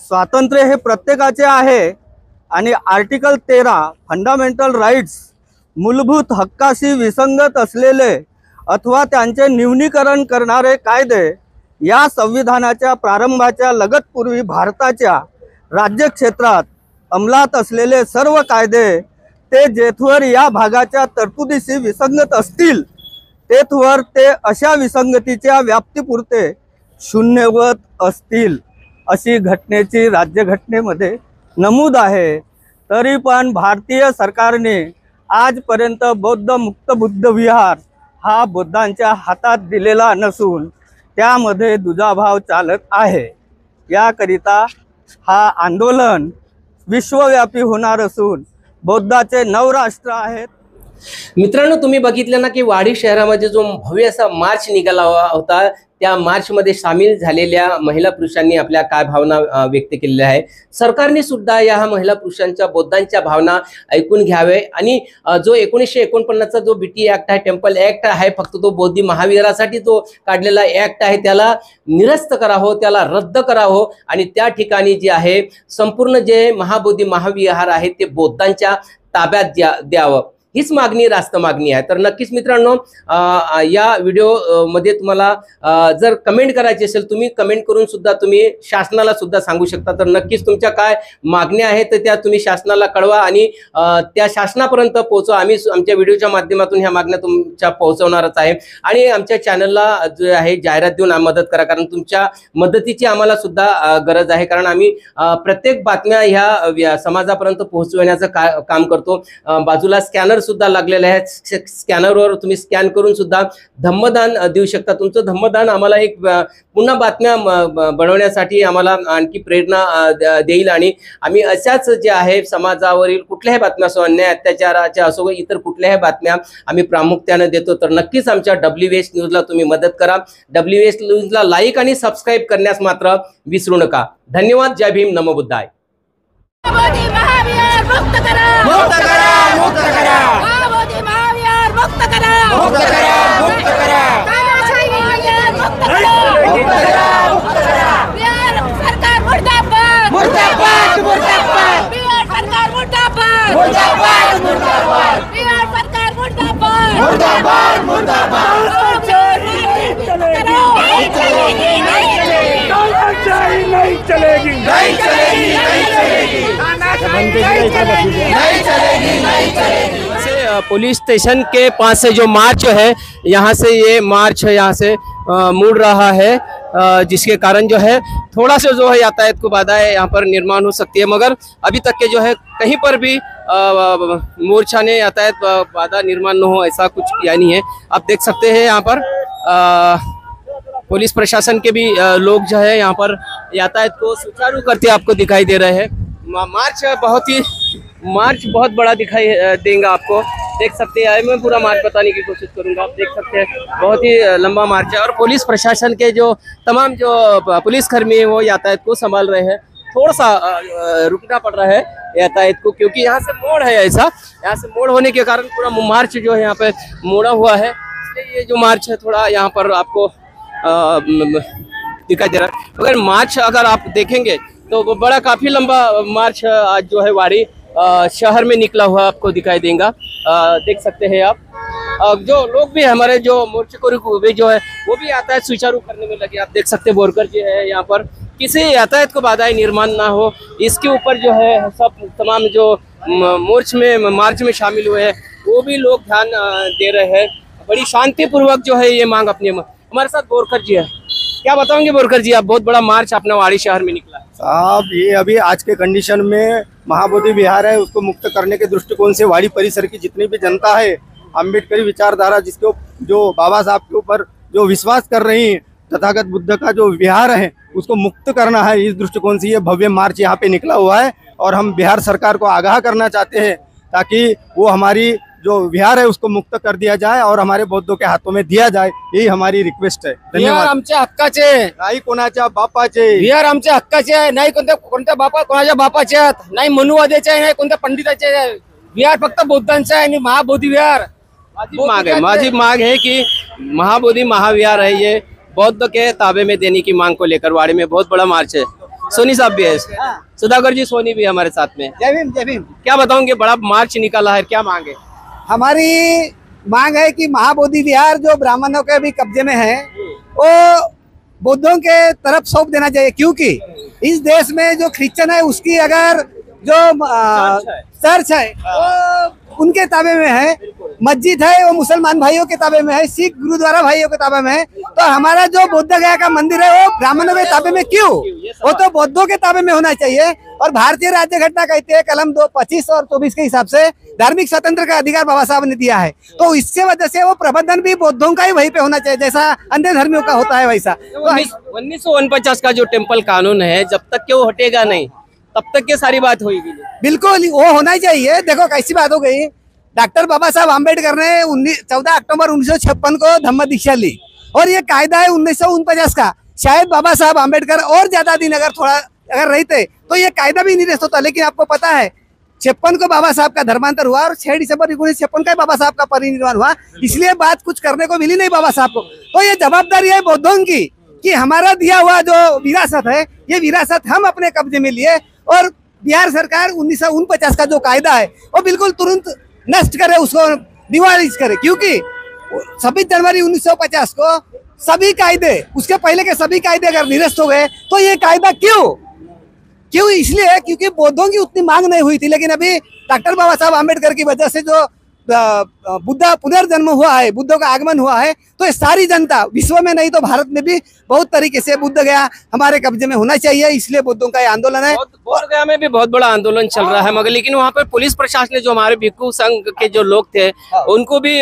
स्वातंत्र्य हे प्रत्येकाचे आहे आणि आर्टिकल 13 फंडामेंटल राईट्स मूलभूत हक्काशी विसंगत असलेले अथवा त्यांचे न्यूनीकरण करणारे कायदे या संविधानाच्या प्रारंभाच्या लगतपूर्वी भारताच्या राज्यक्षेत्रात अंमलात असलेले सर्व कायदे ते जेथवर या भागाच्या तरतुदीशी विसंगत असतील तेथवर ते अशा विसंगतीच्या व्याप्तीपुरते शून्यवत असतील अशी घटनेची राज्यघटनेमध्ये नमूद आहे। तरी पण भारतीय सरकारने आजपर्यंत बौद्ध मुक्त बुद्ध विहार हा बुद्धांच्या हातात दिलेला नसून त्यामध्ये दुजाभाव चालत आहे। याकरिता हा आंदोलन विश्वव्यापी होणार असून बौद्धाचे 9 राष्ट्र आहेत। मित्रांनो, तुम्ही बघितलं ना की वाडी शहरामध्ये जो भव्य असा मार्च निघाला होता, त्या मार्चमध्ये सामील झालेल्या महिला पुरुषांनी आपल्या काय भावना व्यक्त केलेल्या आहे। सरकारने सुद्धा या महिला पुरुषांच्या बौद्धांच्या भावना ऐकून घ्यावे आणि जो 1949चा जो BT ॲक्ट आहे, टेम्पल ॲक्ट आहे, फक्त तो बौद्धी महाविहारासाठी तो काढलेला ॲक्ट आहे, त्याला निरस्त करावं, त्याला रद्द करावं आणि त्या ठिकाणी जे आहे संपूर्ण जे महाबोधी महाविहार आहे ते बौद्धांच्या ताब्यात द्यावं, हीच मागणी रास्त मागणी आहे। तर नक्कीच मित्रांनो, या व्हिडिओ मध्ये तुम्हाला जर कमेंट करायची असेल, तुम्ही कमेंट करून सुद्धा तुम्ही शासनाला सुद्धा सांगू शकता। तर नक्कीच तुमच्या काय मागण्या आहेत त्या तुम्ही शासनाला कळवा आणि त्या शासनापर्यंत पोहोचवा। आम्ही आमच्या व्हिडिओच्या माध्यमातून ह्या मागण्या तुमच्या पोहोचवणारच आहे आणि आमच्या चॅनलला जो आहे जाहिरात देऊन मदत करा, कारण तुमच्या मदतीची आम्हाला सुद्धा गरज आहे, कारण आम्ही प्रत्येक बातम्या ह्या समाजापर्यंत पोहोचवण्याचं काम करतो। बाजूला स्कॅनर सुद्धा लागलेले आहे, स्कॅनरवर तुम्ही स्कॅन करून सुद्धा धम्मदान देऊ शकता। तुमचं धम्मदान आम्हाला एक पुन्हा बातम्या बनवण्यासाठी आम्हाला आणखी प्रेरणा देईल आणि आम्ही अशाच जे आहे समाजावरील कुठल्याही बातम्या असो, अन्याय अत्याचाराच्या असो, इतर कुठल्याही बातम्या आम्ही प्रामुख्याने देतो। तर नक्कीच आमच्या WH न्यूजला तुम्ही मदत करा। WH न्यूजला लाईक आणि सबस्क्राईब करण्यास मात्र विसरू नका। धन्यवाद। जय भीम, नमो बुद्धाय। मुक्त करा, मुक्त करा, मुक्त करा, महाबोधी महाविहार मुक्त करा, मुक्त करा, मुक्त करा, मुक्त करा, मुक्त करा, मुक्त करा, बिहार सरकार मुर्दाबाद, मुर्दाबाद, मुर्दाबाद, बिहार सरकार मुर्दाबाद, मुर्दाबाद, मुर्दाबाद, बिहार सरकार मुर्दाबाद, मुर्दाबाद, मुर्दाबाद, नहीं चलेगी, नहीं चलेगी, नहीं चलेगी, नहीं चलेगी, नहीं चलेगी। पुलिस स्टेशन के पास से जो मार्च है, यहाँ से ये मार्च यहाँ से मुड़ रहा है, जिसके कारण जो है थोड़ा सा जो है यातायात को बाधाएं यहाँ पर निर्माण हो सकती है, मगर अभी तक के जो है कहीं पर भी मोर्चा ने यातायात बाधा निर्माण न हो ऐसा कुछ किया नहीं है। आप देख सकते हैं यहाँ पर पुलिस प्रशासन के भी लोग जो है यहाँ पर यातायात को सुचारू करते आपको दिखाई दे रहे हैं। मार्च बहुत बड़ा दिखाई देगा आपको, देख सकते हैं। मैं पूरा मार्च बताने की कोशिश करूंगा। आप देख सकते हैं बहुत ही लंबा मार्च है और पुलिस प्रशासन के जो तमाम जो पुलिसकर्मी हैं वो यातायात को संभाल रहे हैं। थोड़ा सा रुकना पड़ रहा है यातायात को, क्योंकि यहाँ से मोड़ है, ऐसा यहाँ से मोड़ होने के कारण पूरा मार्च जो है यहाँ पे मोड़ा हुआ है, इसलिए ये जो मार्च है थोड़ा यहाँ पर आपको दिखाई दे रहा है। अगर मार्च अगर आप देखेंगे तो वो बड़ा काफी लंबा मार्च आज जो है वाड़ी शहर में निकला हुआ आपको दिखाई देगा। देख सकते हैं आप। जो लोग भी हमारे जो मोर्चेकों भी जो है वो भी यातायात सुचारू करने में लगे। आप देख सकते हैं बोरकर जी है यहाँ पर, किसी यातायात को बाधाएं निर्माण ना हो इसके ऊपर जो है सब तमाम जो मार्च में शामिल हुए हैं वो भी लोग ध्यान दे रहे हैं। बड़ी शांतिपूर्वक जो है ये मांग अपनी। हमारे साथ बोरकर जी है, क्या बताओगे बोरकर जी, आप बहुत बड़ा मार्च अपना वाड़ी शहर में निकला है। साहब ये अभी आज के कंडीशन में महाबोधि विहार है उसको मुक्त करने के दृष्टिकोण से वाड़ी परिसर की जितनी भी जनता है, अम्बेडकरी विचारधारा जिसके जो बाबा साहब के ऊपर जो विश्वास कर रही है, तथागत बुद्ध का जो विहार है उसको मुक्त करना है, इस दृष्टिकोण से ये भव्य मार्च यहाँ पे निकला हुआ है। और हम बिहार सरकार को आगाह करना चाहते हैं ताकि वो हमारी जो विहार है उसको मुक्त कर दिया जाए और हमारे बौद्धों के हाथों में दिया जाए, यही हमारी रिक्वेस्ट है। धन्यवाद। आमच्या हक्काचे नाही कोणाच्या बापाचे, विहार आमच्या हक्काचे आहे, नाही कोणत्या कोणाच्या बापाचे आहेत, नाही मनुवाद्याचे आहे, नाही कोणत्या पंडिताचे आहे। विहार फक्त बौद्धांचा आहे आणि महाबोधी विहार माझी मांग है कि महाबोधि महाविहार है ये बौद्ध के ताबे में देने की मांग को लेकर वाड़ी में बहुत बड़ा मार्च है। सोनी साहब भी है, सुधाकर जी सोनी भी हमारे साथ में। जय भीम जय भीम। क्या बताऊंगे, बड़ा मार्च निकाला है, क्या मांगे? हमारी मांग है कि महाबोधि विहार जो ब्राह्मणों के भी कब्जे में है वो बौद्धों के तरफ सौंप देना चाहिए, क्योंकि इस देश में जो क्रिश्चियन है उसकी अगर जो चर्च है वो उनके ताबे में है, मस्जिद है वो मुसलमान भाइयों के ताबे में है, सिख गुरुद्वारा भाइयों के ताबे में है, तो हमारा जो बोध गया का मंदिर है वो ब्राह्मणों के ताबे में क्यों? वो तो बौद्धों के ताबे में होना चाहिए। और भारतीय राज्य घटना कहती है कलम 25 और 24 के हिसाब से धार्मिक स्वतंत्र का अधिकार बाबा साहब ने दिया है, तो इससे वजह से वो प्रबंधन भी बौद्धों का ही वहीं पे होना चाहिए, जैसा अन्य धर्मियों का होता है वैसा। 1949 का जो टेम्पल कानून है, जब तक के वो हटेगा नहीं तब तक ये सारी बात होगी। बिल्कुल वो होना ही चाहिए। देखो कैसी बात हो गई, डॉक्टर बाबा साहब आम्बेडकर ने 14 अक्टूबर 1956 को धम्म दीक्षा ली और ये कायदा है 1949 का। शायद बाबा साहब आम्बेडकर और ज्यादा दिन अगर रहते तो ये कायदा भी नहीं रह होता, लेकिन आपको पता है 56 को बाबा साहब का धर्मांतर हुआ और 6 दिसंबर 1956 का बाबा साहब का परिनिर्वाण हुआ, इसलिए बात कुछ करने को मिली नहीं बाबा साहब को। तो ये जवाबदारी है बौद्धों की कि हमारा दिया हुआ जो विरासत है ये विरासत हम अपने कब्जे में लिए, और बिहार सरकार 1949 का जो कायदा है वो बिल्कुल तुरंत नष्ट करे, उसको डिवालिश करे, क्योंकि 26 जनवरी 1950 को सभी कायदे, उसके पहले के सभी कायदे अगर निरस्त हो गए तो ये कायदा क्यों? इसलिए क्योंकि बौद्धों की उतनी मांग नहीं हुई थी, लेकिन अभी डॉक्टर बाबा साहब आम्बेडकर की वजह से जो बुद्ध पुनर्जन्म हुआ है, बुद्धों का आगमन हुआ है, तो ये सारी जनता विश्व में नहीं तो भारत में भी बहुत तरीके से बुद्ध गया हमारे कब्जे में होना चाहिए, इसलिए बुद्धों का ये आंदोलन है। बोध गया में भी बहुत बड़ा आंदोलन चल रहा है, मगर लेकिन वहाँ पर पुलिस प्रशासन ने जो हमारे भिक्खु संघ के जो लोग थे उनको भी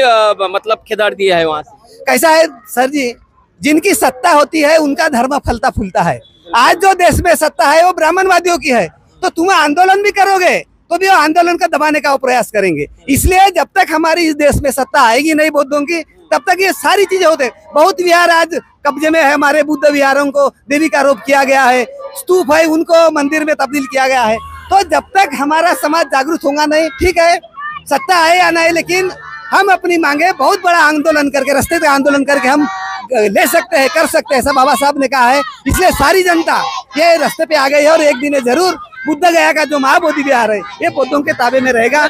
मतलब खिदार दिया है वहाँ से। कैसा है सर जी, जिनकी सत्ता होती है उनका धर्म फलता फूलता है। आज जो देश में सत्ता है वो ब्राह्मणवादियों की है, तो तुम आंदोलन भी करोगे तो भी वो आंदोलन का दबाने का वो प्रयास करेंगे। इसलिए जब तक हमारी इस देश में सत्ता आएगी नहीं बौद्धों की, तब तक ये सारी चीजें होते। बहुत विहार आज कब्जे में है, हमारे बुद्ध विहारों को देवी का आरोप किया गया है, स्तूप है उनको मंदिर में तब्दील किया गया है। तो जब तक हमारा समाज जागरूक होगा नहीं, ठीक है सत्ता है या नहीं, लेकिन हम अपनी मांगे बहुत बड़ा आंदोलन करके, रास्ते पे आंदोलन करके हम ले सकते हैं, कर सकते हैं, ऐसा बाबा साहब ने कहा है। इसलिए सारी जनता ये रास्ते पे आ गई है और एक दिन जरूर बुद्ध गया का जो महाबोधि विहार है ये बौद्धों के ताबे में रहेगा।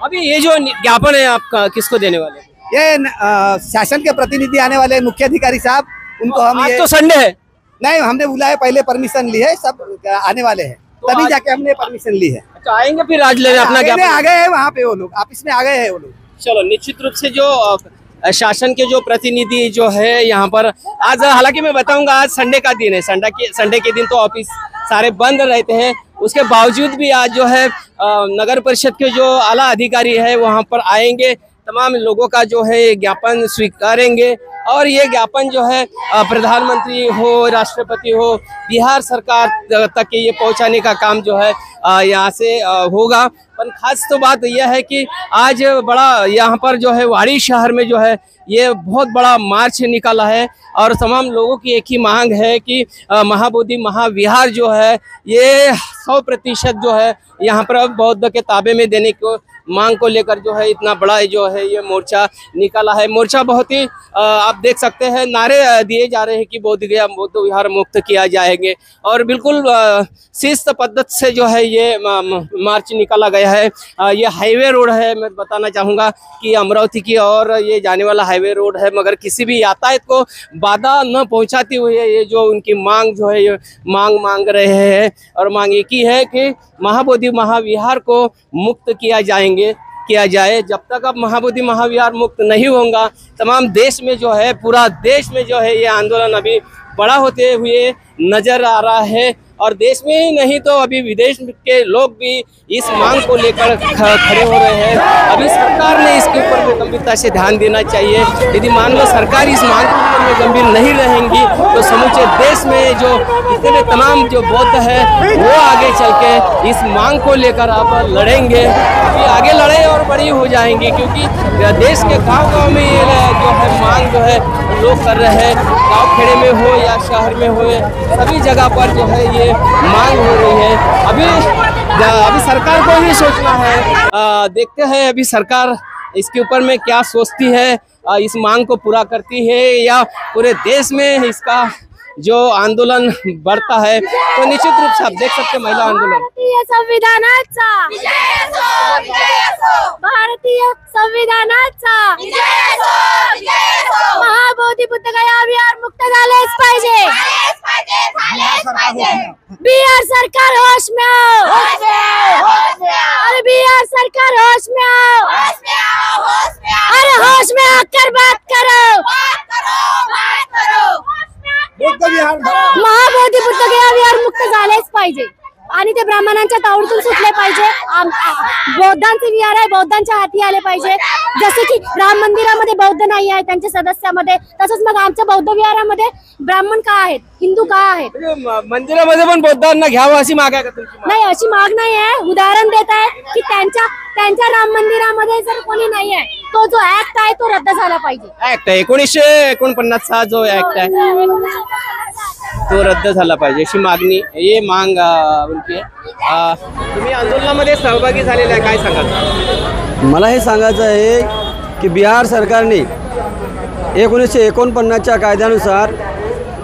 अभी ये जो ज्ञापन है आपका किसको देने वाले? ये शासन के प्रतिनिधि आने वाले मुख्य अधिकारी साहब, उनको हम आज तो संडे है नहीं, हमने बुलाया, पहले परमिशन ली है, सब आने वाले हैं, तभी जाके हमने परमिशन ली है। अच्छा आएंगे फिर आज लेने अपना ज्ञापन? आ गए हैं वहाँ पे वो लोग, ऑफिस में आ गए हैं वो लोग। चलो निश्चित रूप से जो शासन के जो प्रतिनिधि जो है यहाँ पर आज, हालांकि मैं बताऊंगा आज संडे का दिन है, संडे के दिन तो ऑफिस सारे बंद रहते हैं, उसके बावजूद भी आज जो है नगर परिषद के जो आला अधिकारी है वहाँ पर आएंगे, तमाम लोगों का जो है ज्ञापन स्वीकारेंगे और ये ज्ञापन जो है प्रधानमंत्री हो, राष्ट्रपति हो, बिहार सरकार तक ये पहुंचाने का काम जो है यहाँ से होगा। पर खास तो बात यह है कि आज बड़ा यहाँ पर जो है वाड़ी शहर में जो है ये बहुत बड़ा मार्च निकाला है और तमाम लोगों की एक ही मांग है कि महाबोधि महाविहार जो है ये 100% जो है यहाँ पर बौद्ध के ताबे में देने को मांग को लेकर जो है इतना बड़ा जो है ये मोर्चा निकाला है। मोर्चा बहुत ही आप देख सकते हैं नारे दिए जा रहे हैं कि बौद्ध गया बौद्ध विहार मुक्त किया जाएंगे और बिल्कुल शिस्त पद्धति से जो है ये मार्च निकाला गया है। ये हाईवे रोड है, मैं बताना चाहूँगा कि अमरावती की और ये जाने वाला हाईवे रोड है, मगर किसी भी यातायात को बाधा न पहुँचाती हुई ये जो उनकी मांग जो है ये मांग रहे हैं और मांग एक ही है कि महाबोधि महाविहार को मुक्त किया जाए। जब तक अब महाबोधि महाविहार मुक्त नहीं होगा, तमाम देश में जो है, पूरा देश में जो है ये आंदोलन अभी बड़ा होते हुए नजर आ रहा है और देश में ही नहीं तो अभी विदेश के लोग भी इस मांग को लेकर खड़े हो रहे हैं। अभी सरकार ने इसके ऊपर में गंभीरता से ध्यान देना चाहिए। यदि मान लो सरकार इस मांग के ऊपर में गंभीर नहीं रहेंगी तो समूचे देश में जो इतने तमाम जो बौद्ध है वो आगे चल के इस मांग को लेकर आप लड़ेंगे, आगे लड़ाई और बड़ी हो जाएंगी, क्योंकि देश के गाँव में ये जो है मांग जो है लोग कर रहे हैं, गाँव खेड़े में हो या शहर में हो, सभी जगह पर जो है ये मांग हो रही है। अभी सरकार को ही सोचना है, देखते हैं अभी सरकार इसके ऊपर में क्या सोचती है, इस मांग को पूरा करती है या पूरे देश में इसका जो आंदोलन बढ़ता है तो निश्चित रूप से आप देख सकते हैं महिला आंदोलन भारतीय संविधानाचा महाबोधी बुद्धगया विहार मुक्त झालेच पाहिजे. बिहार सरकार होश में आओ. अरे बिहार सरकार होश में आओ. अरे होश में आकर बात करो. महाबोधी बुद्धगया विहार मुक्त झालेच पाहिजे आणि ते ब्राह्मणांच्या तावडीतून सुटले पाहिजे. बौद्धांचे विहार आहे, बौद्धांच्या हाती आले पाहिजे. जसे की राम मंदिरामध्ये बौद्ध नाही आहे त्यांच्या सदस्यामध्ये, तसंच मग आमच्या बौद्ध विहारामध्ये ब्राह्मण का आहेत, हिंदू का आहेत. मंदिरामध्ये पण बौद्धांना घ्यावं अशी माग आहे का तुमची? नाही, अशी माग नाही आहे. उदाहरण देत आहे की त्यांच्या राम मंदिरामध्ये जर कोणी नाही आहे, तो जो ऍक्ट आहे तो रद्द झाला पाहिजे. ऍक्ट आहे 1949 जो ऍक्ट आहे तो रद्द झाला पाहिजे अशी मागणी हे मांग उनकी आहे. तुम्ही आंदोलनामध्ये सहभागी झालेला आहे, काय सांगाल? मला हे सांगायचं आहे की बिहार सरकारने 1949च्या कायद्यानुसार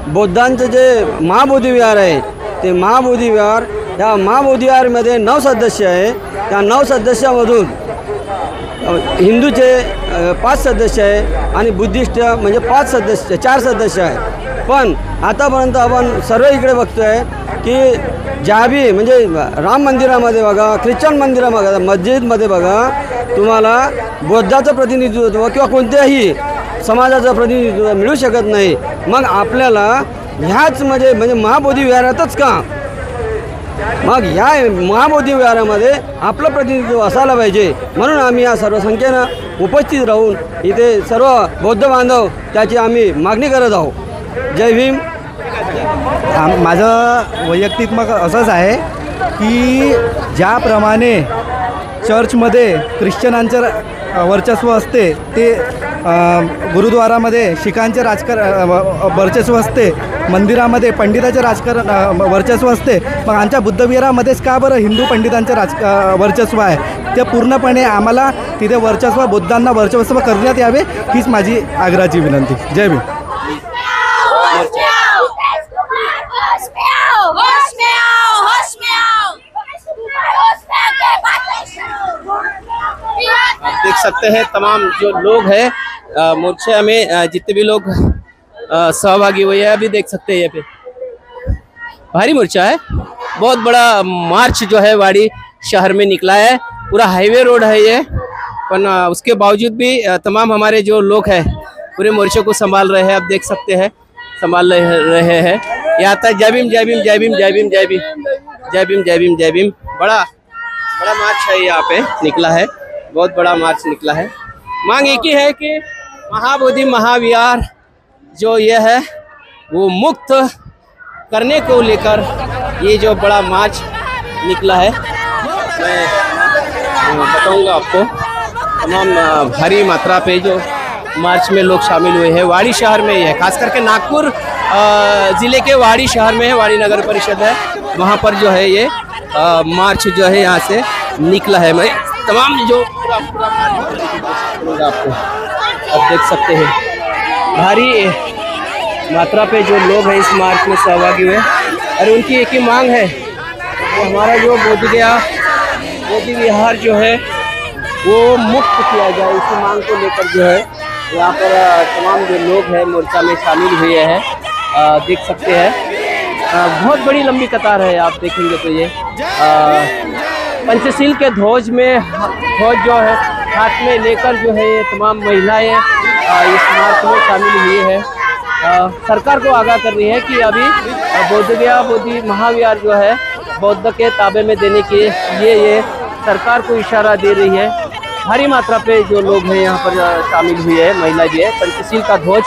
बौद्धांचं जे महाबोधी विहार आहे ते महाबोधी विहार, या महाबोधी विहारमध्ये 9 सदस्य आहे. त्या 9 सदस्यामधून हिंदूचे 5 सदस्य आहे आणि बुद्धिस्ट म्हणजे 4 सदस्य आहे. पण आतापर्यंत आपण सर्व इकडे बघतो आहे की ज्या बी म्हणजे राम मंदिरामध्ये बघा, ख्रिश्चन मंदिरामध्ये बघा, मस्जिदमध्ये बघा, तुम्हाला बौद्धाचं प्रतिनिधित्व किंवा कोणत्याही समाजाचं प्रतिनिधित्व मिळू शकत नाही. मग आपल्याला ह्याच म्हणजे महाबोधी विहारातच का, मग ह्या महाबोधी विहारामध्ये आपलं प्रतिनिधित्व असायला पाहिजे. म्हणून आम्ही या सर्व संख्येनं उपस्थित राहून इथे सर्व बौद्ध बांधव त्याची आम्ही मागणी करत आहोत. जय भीम. माझं वैयक्तिक मत असंच आहे की ज्याप्रमाणे चर्चमध्ये ख्रिश्चनांचं वर्चस्व असते, ते गुरुद्वारामध्ये शिखांचे वर्चस्व असते, मंदिरामध्ये पंडिताचे वर्चस्व असते, मग आमच्या बुद्धविहारामध्येच का बरं हिंदू पंडितांचे वर्चस्व आहे. ते पूर्णपणे आम्हाला तिथे वर्चस्व, बुद्धांना वर्चस्व करण्यात यावे हीच माझी आग्रहाची विनंती. जय भीम. आप देख सकते हैं तमाम जो लोग हैं मोर्चे में जितने भी लोग सहभागी हुए हैं अभी देख सकते हैं। यहाँ पे भारी मोर्चा है, बहुत बड़ा मार्च जो है वाड़ी शहर में निकला है, पूरा हाईवे रोड है ये, पर उसके बावजूद भी तमाम हमारे जो लोग हैं पूरे मोर्चे को संभाल रहे हैं। आप देख सकते हैं संभाल रहे हैं। यहाँ तक जय भीम जय भीम जय भीम जय भीम जय भीम जय भीम जय भीम जय भीम। बड़ा मार्च है, यहाँ पे निकला है, बहुत बड़ा मार्च निकला है। मांग एक ही है कि महाबोधि महाविहार जो ये है वो मुक्त करने को लेकर ये जो बड़ा मार्च निकला है, मैं बताऊंगा आपको। तमाम भारी मात्रा पे जो मार्च में लोग शामिल हुए हैं वाड़ी शहर में ही है, खास करके नागपुर ज़िले के वाड़ी शहर में है, वाड़ी नगर परिषद है, वहाँ पर जो है ये मार्च जो है यहाँ से निकला है। मैं तमाम जो पूरा आपको आप देख सकते हैं भारी मात्रा पे जो लोग हैं इस मार्च में सहभागी हुए और उनकी एक ही मांग है कि हमारा जो बोधि विहार जो है वो मुक्त किया जाए। इसी मांग को लेकर जो है यहाँ पर तमाम जो लोग हैं मोर्चा में शामिल हुए हैं, देख सकते हैं बहुत बड़ी लंबी कतार है। आप देखेंगे तो ये पंचशील के ध्वज जो है हाथ में लेकर जो है ये तमाम महिलाएं इस मार्च में शामिल हुई है। सरकार को आगाह कर रही है कि अभी बोधि महाविहार जो है बौद्ध के ताबे में देने के लिए ये सरकार को इशारा दे रही है। भारी मात्रा पे जो लोग हैं यहाँ पर शामिल हुए हैं, महिला जी है, पंचशील का ध्वज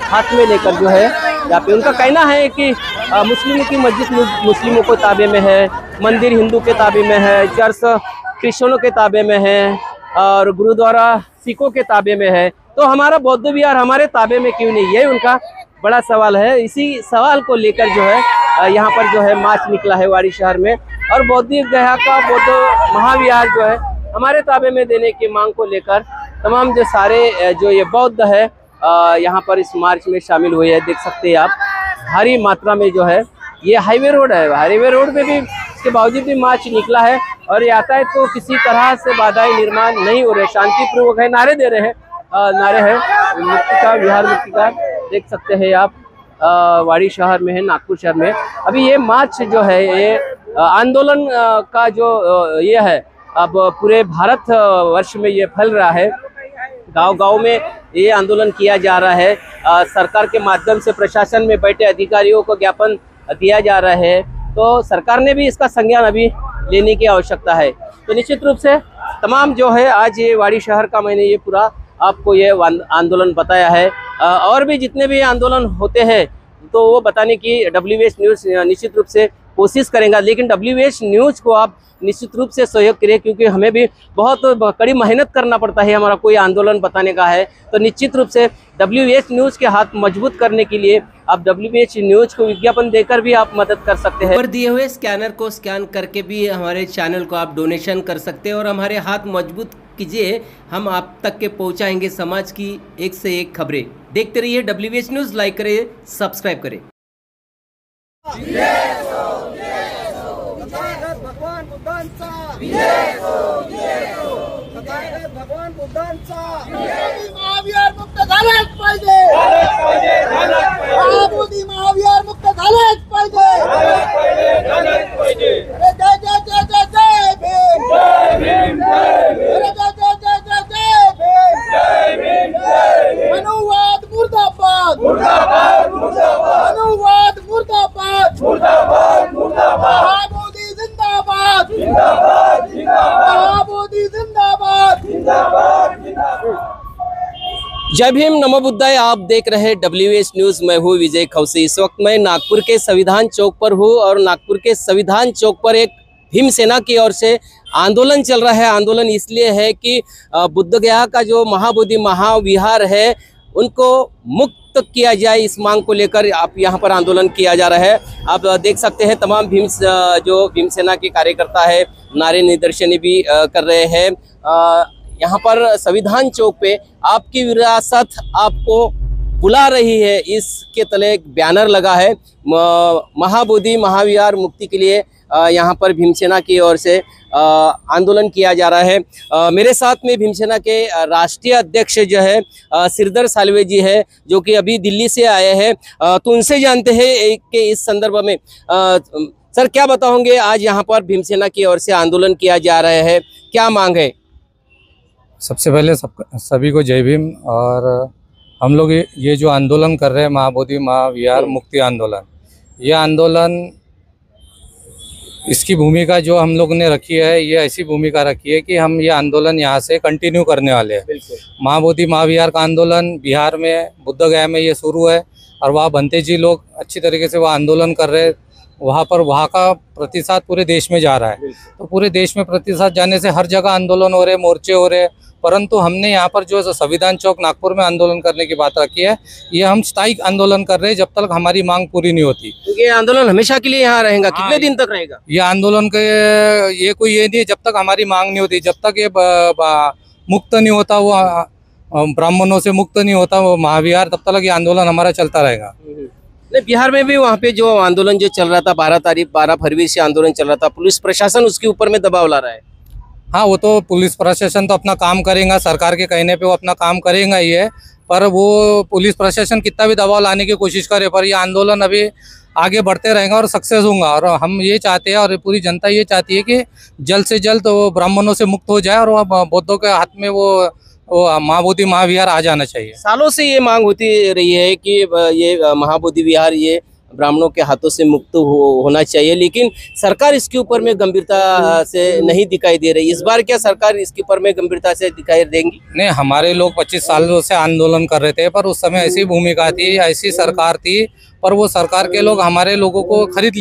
हाथ में लेकर जो है यहाँ पे उनका कहना है कि मुस्लिमों की मस्जिद मुस्लिमों को ताबे में है, मंदिर हिंदू के ताबे में है, चर्च क्रिश्चियनों के ताबे में है और गुरुद्वारा सिखों के ताबे में है, तो हमारा बौद्ध विहार हमारे ताबे में क्यों नहीं, ये उनका बड़ा सवाल है। इसी सवाल को लेकर जो है यहाँ पर जो है मार्च निकला है वाड़ी शहर में और बोधगया का बौद्ध महाविहार जो है हमारे ताबे में देने की मांग को लेकर तमाम जो सारे जो ये बौद्ध है यहाँ पर इस मार्च में शामिल हुए हैं। देख सकते हैं आप भारी मात्रा में जो है ये हाईवे रोड है, हाईवे रोड पे भी इसके बावजूद भी मार्च निकला है और यातायात को किसी तरह से बाधाएं निर्माण नहीं हो रहे, शांतिपूर्वक है, नारे दे रहे हैं, नारे हैं मुक्ति का, बिहार मुक्ति का। देख सकते हैं आप वाड़ी शहर में है, नागपुर शहर में अभी ये मार्च जो है ये आंदोलन का जो ये है अब पूरे भारत वर्ष में ये फैल रहा है। गांव-गांव में ये आंदोलन किया जा रहा है। सरकार के माध्यम से प्रशासन में बैठे अधिकारियों को ज्ञापन दिया जा रहा है, तो सरकार ने भी इसका संज्ञान अभी लेने की आवश्यकता है। तो निश्चित रूप से तमाम जो है आज ये वाड़ी शहर का मैंने ये पूरा आपको ये आंदोलन बताया है। और भी जितने भी आंदोलन होते हैं तो वो बताने की WH न्यूज़ निश्चित रूप से कोशिश करेंगे, लेकिन WH न्यूज़ को आप निश्चित रूप से सहयोग करें क्योंकि हमें भी बहुत कड़ी मेहनत करना पड़ता है, हमारा कोई आंदोलन बताने का है तो निश्चित रूप से WH न्यूज़ के हाथ मजबूत करने के लिए आप WH न्यूज़ को विज्ञापन देकर भी आप मदद कर सकते हैं। ऊपर दिए हुए स्कैनर को स्कैन करके भी हमारे चैनल को आप डोनेशन कर सकते हैं और हमारे हाथ मजबूत कीजिए, हम आप तक के पहुंचाएंगे समाज की एक से एक खबरें। देखते रहिए WH न्यूज़, लाइक करें, सब्सक्राइब करें। भगवान बुद्धांचा भगवान बुद्धांचा महाविहार मुक्त झालाच पाहिजे, महाबोधी महाविहार मुक्त झालाच पाहिजे। जय जय जय जय जय भीम, जय भीम, जय भीम, मनुवाद मुर्दाबाद, मुर्दाबाद, मुर्दाबाद, मनुवाद मुर्दाबाद, मुर्दाबाद, मुर्दाबाद, महाबोधी जिंदाबाद, जिंदाबाद, जिंदाबाद, महाबोधी जिंदाबाद, जिंदाबाद, जिंदाबाद। जय भीम, नमो बुद्धाय। आप देख रहे हैं WH न्यूज़, मैं हूँ विजय खौसे। इस वक्त मैं नागपुर के संविधान चौक पर हूँ और नागपुर के संविधान चौक पर एक भीम सेना की ओर से आंदोलन चल रहा है। आंदोलन इसलिए है कि बुद्ध गया का जो महाबोधि महाविहार है उनको मुक्त किया जाए, इस मांग को लेकर आप यहाँ पर आंदोलन किया जा रहा है। आप देख सकते हैं तमाम जो भीम सेना के कार्यकर्ता है नारे निदर्शनी भी कर रहे हैं। यहाँ पर संविधान चौक पे आपकी विरासत आपको बुला रही है, इसके तले एक बैनर लगा है। महाबोधि महाविहार मुक्ति के लिए यहाँ पर भीमसेना की ओर से आंदोलन किया जा रहा है। मेरे साथ में भीमसेना के राष्ट्रीय अध्यक्ष जो है सिरदर सालवे जी है, जो कि अभी दिल्ली से आए हैं, तो उनसे जानते हैं कि इस संदर्भ में सर क्या बताओगे, आज यहाँ पर भीमसेना की ओर से आंदोलन किया जा रहा है, क्या मांग है? सबसे पहले सभी को जय भीम। और हम लोग ये जो आंदोलन कर रहे हैं महाबोधि महाविहार मुक्ति आंदोलन, ये आंदोलन इसकी भूमिका जो हम लोग ने रखी है, ये ऐसी भूमिका रखी है कि हम ये आंदोलन यहाँ से कंटिन्यू करने वाले हैं। महाबोधि महाविहार का आंदोलन बिहार में बुद्ध गया में ये शुरू है और वहाँ भंते जी लोग अच्छी तरीके से वह आंदोलन कर रहे हैं। वहाँ का प्रतिशत पूरे देश में जा रहा है, तो पूरे देश में प्रतिशत जाने से हर जगह आंदोलन हो रहे, मोर्चे हो रहे, परंतु हमने यहाँ पर जो संविधान चौक नागपुर में आंदोलन करने की बात रखी है, ये हम स्थायी आंदोलन कर रहे हैं जब तक हमारी मांग पूरी नहीं होती। तो ये आंदोलन हमेशा के लिए यहाँ रहेगा, कितने दिन तक रहेगा ये आंदोलन? के ये कोई ये नहीं है, जब तक हमारी मांग नहीं होती, जब तक ये मुक्त नहीं होता, वो ब्राह्मणों से मुक्त नहीं होता वो महाविहार, तब तक ये आंदोलन हमारा चलता रहेगा। बिहार में भी वहाँ पे जो आंदोलन जो चल रहा था 12 फरवरी से आंदोलन चल रहा था, पुलिस प्रशासन उसके ऊपर में दबाव ला रहा है। हाँ, वो तो पुलिस प्रशासन तो अपना काम करेगा, सरकार के कहने पे वो अपना काम करेगा ही है, पर वो पुलिस प्रशासन कितना भी दबाव लाने की कोशिश करे, पर ये आंदोलन अभी आगे बढ़ते रहेगा और सक्सेस होगा। और हम ये चाहते हैं और पूरी जनता ये चाहती है कि जल्द से जल्द वो ब्राह्मणों से मुक्त हो जाए और वह बौद्धों के हाथ में वो महाबोधि महाविहार आ जाना चाहिए। सालों से ये मांग होती रही है कि ये महाबोधि विहार ये ब्राह्मणों के हाथों से मुक्त होना चाहिए, लेकिन सरकार इसके ऊपर में गंभीरता से नहीं दिखाई दे रही। इस बार क्या सरकार इसके ऊपर में गंभीरता से दिखाई देंगी? नहीं, हमारे लोग 25 सालों से आंदोलन कर रहे थे, पर उस समय ऐसी भूमिका थी, ऐसी सरकार थी, पर वो सरकार के लोग हमारे लोगों को खरीद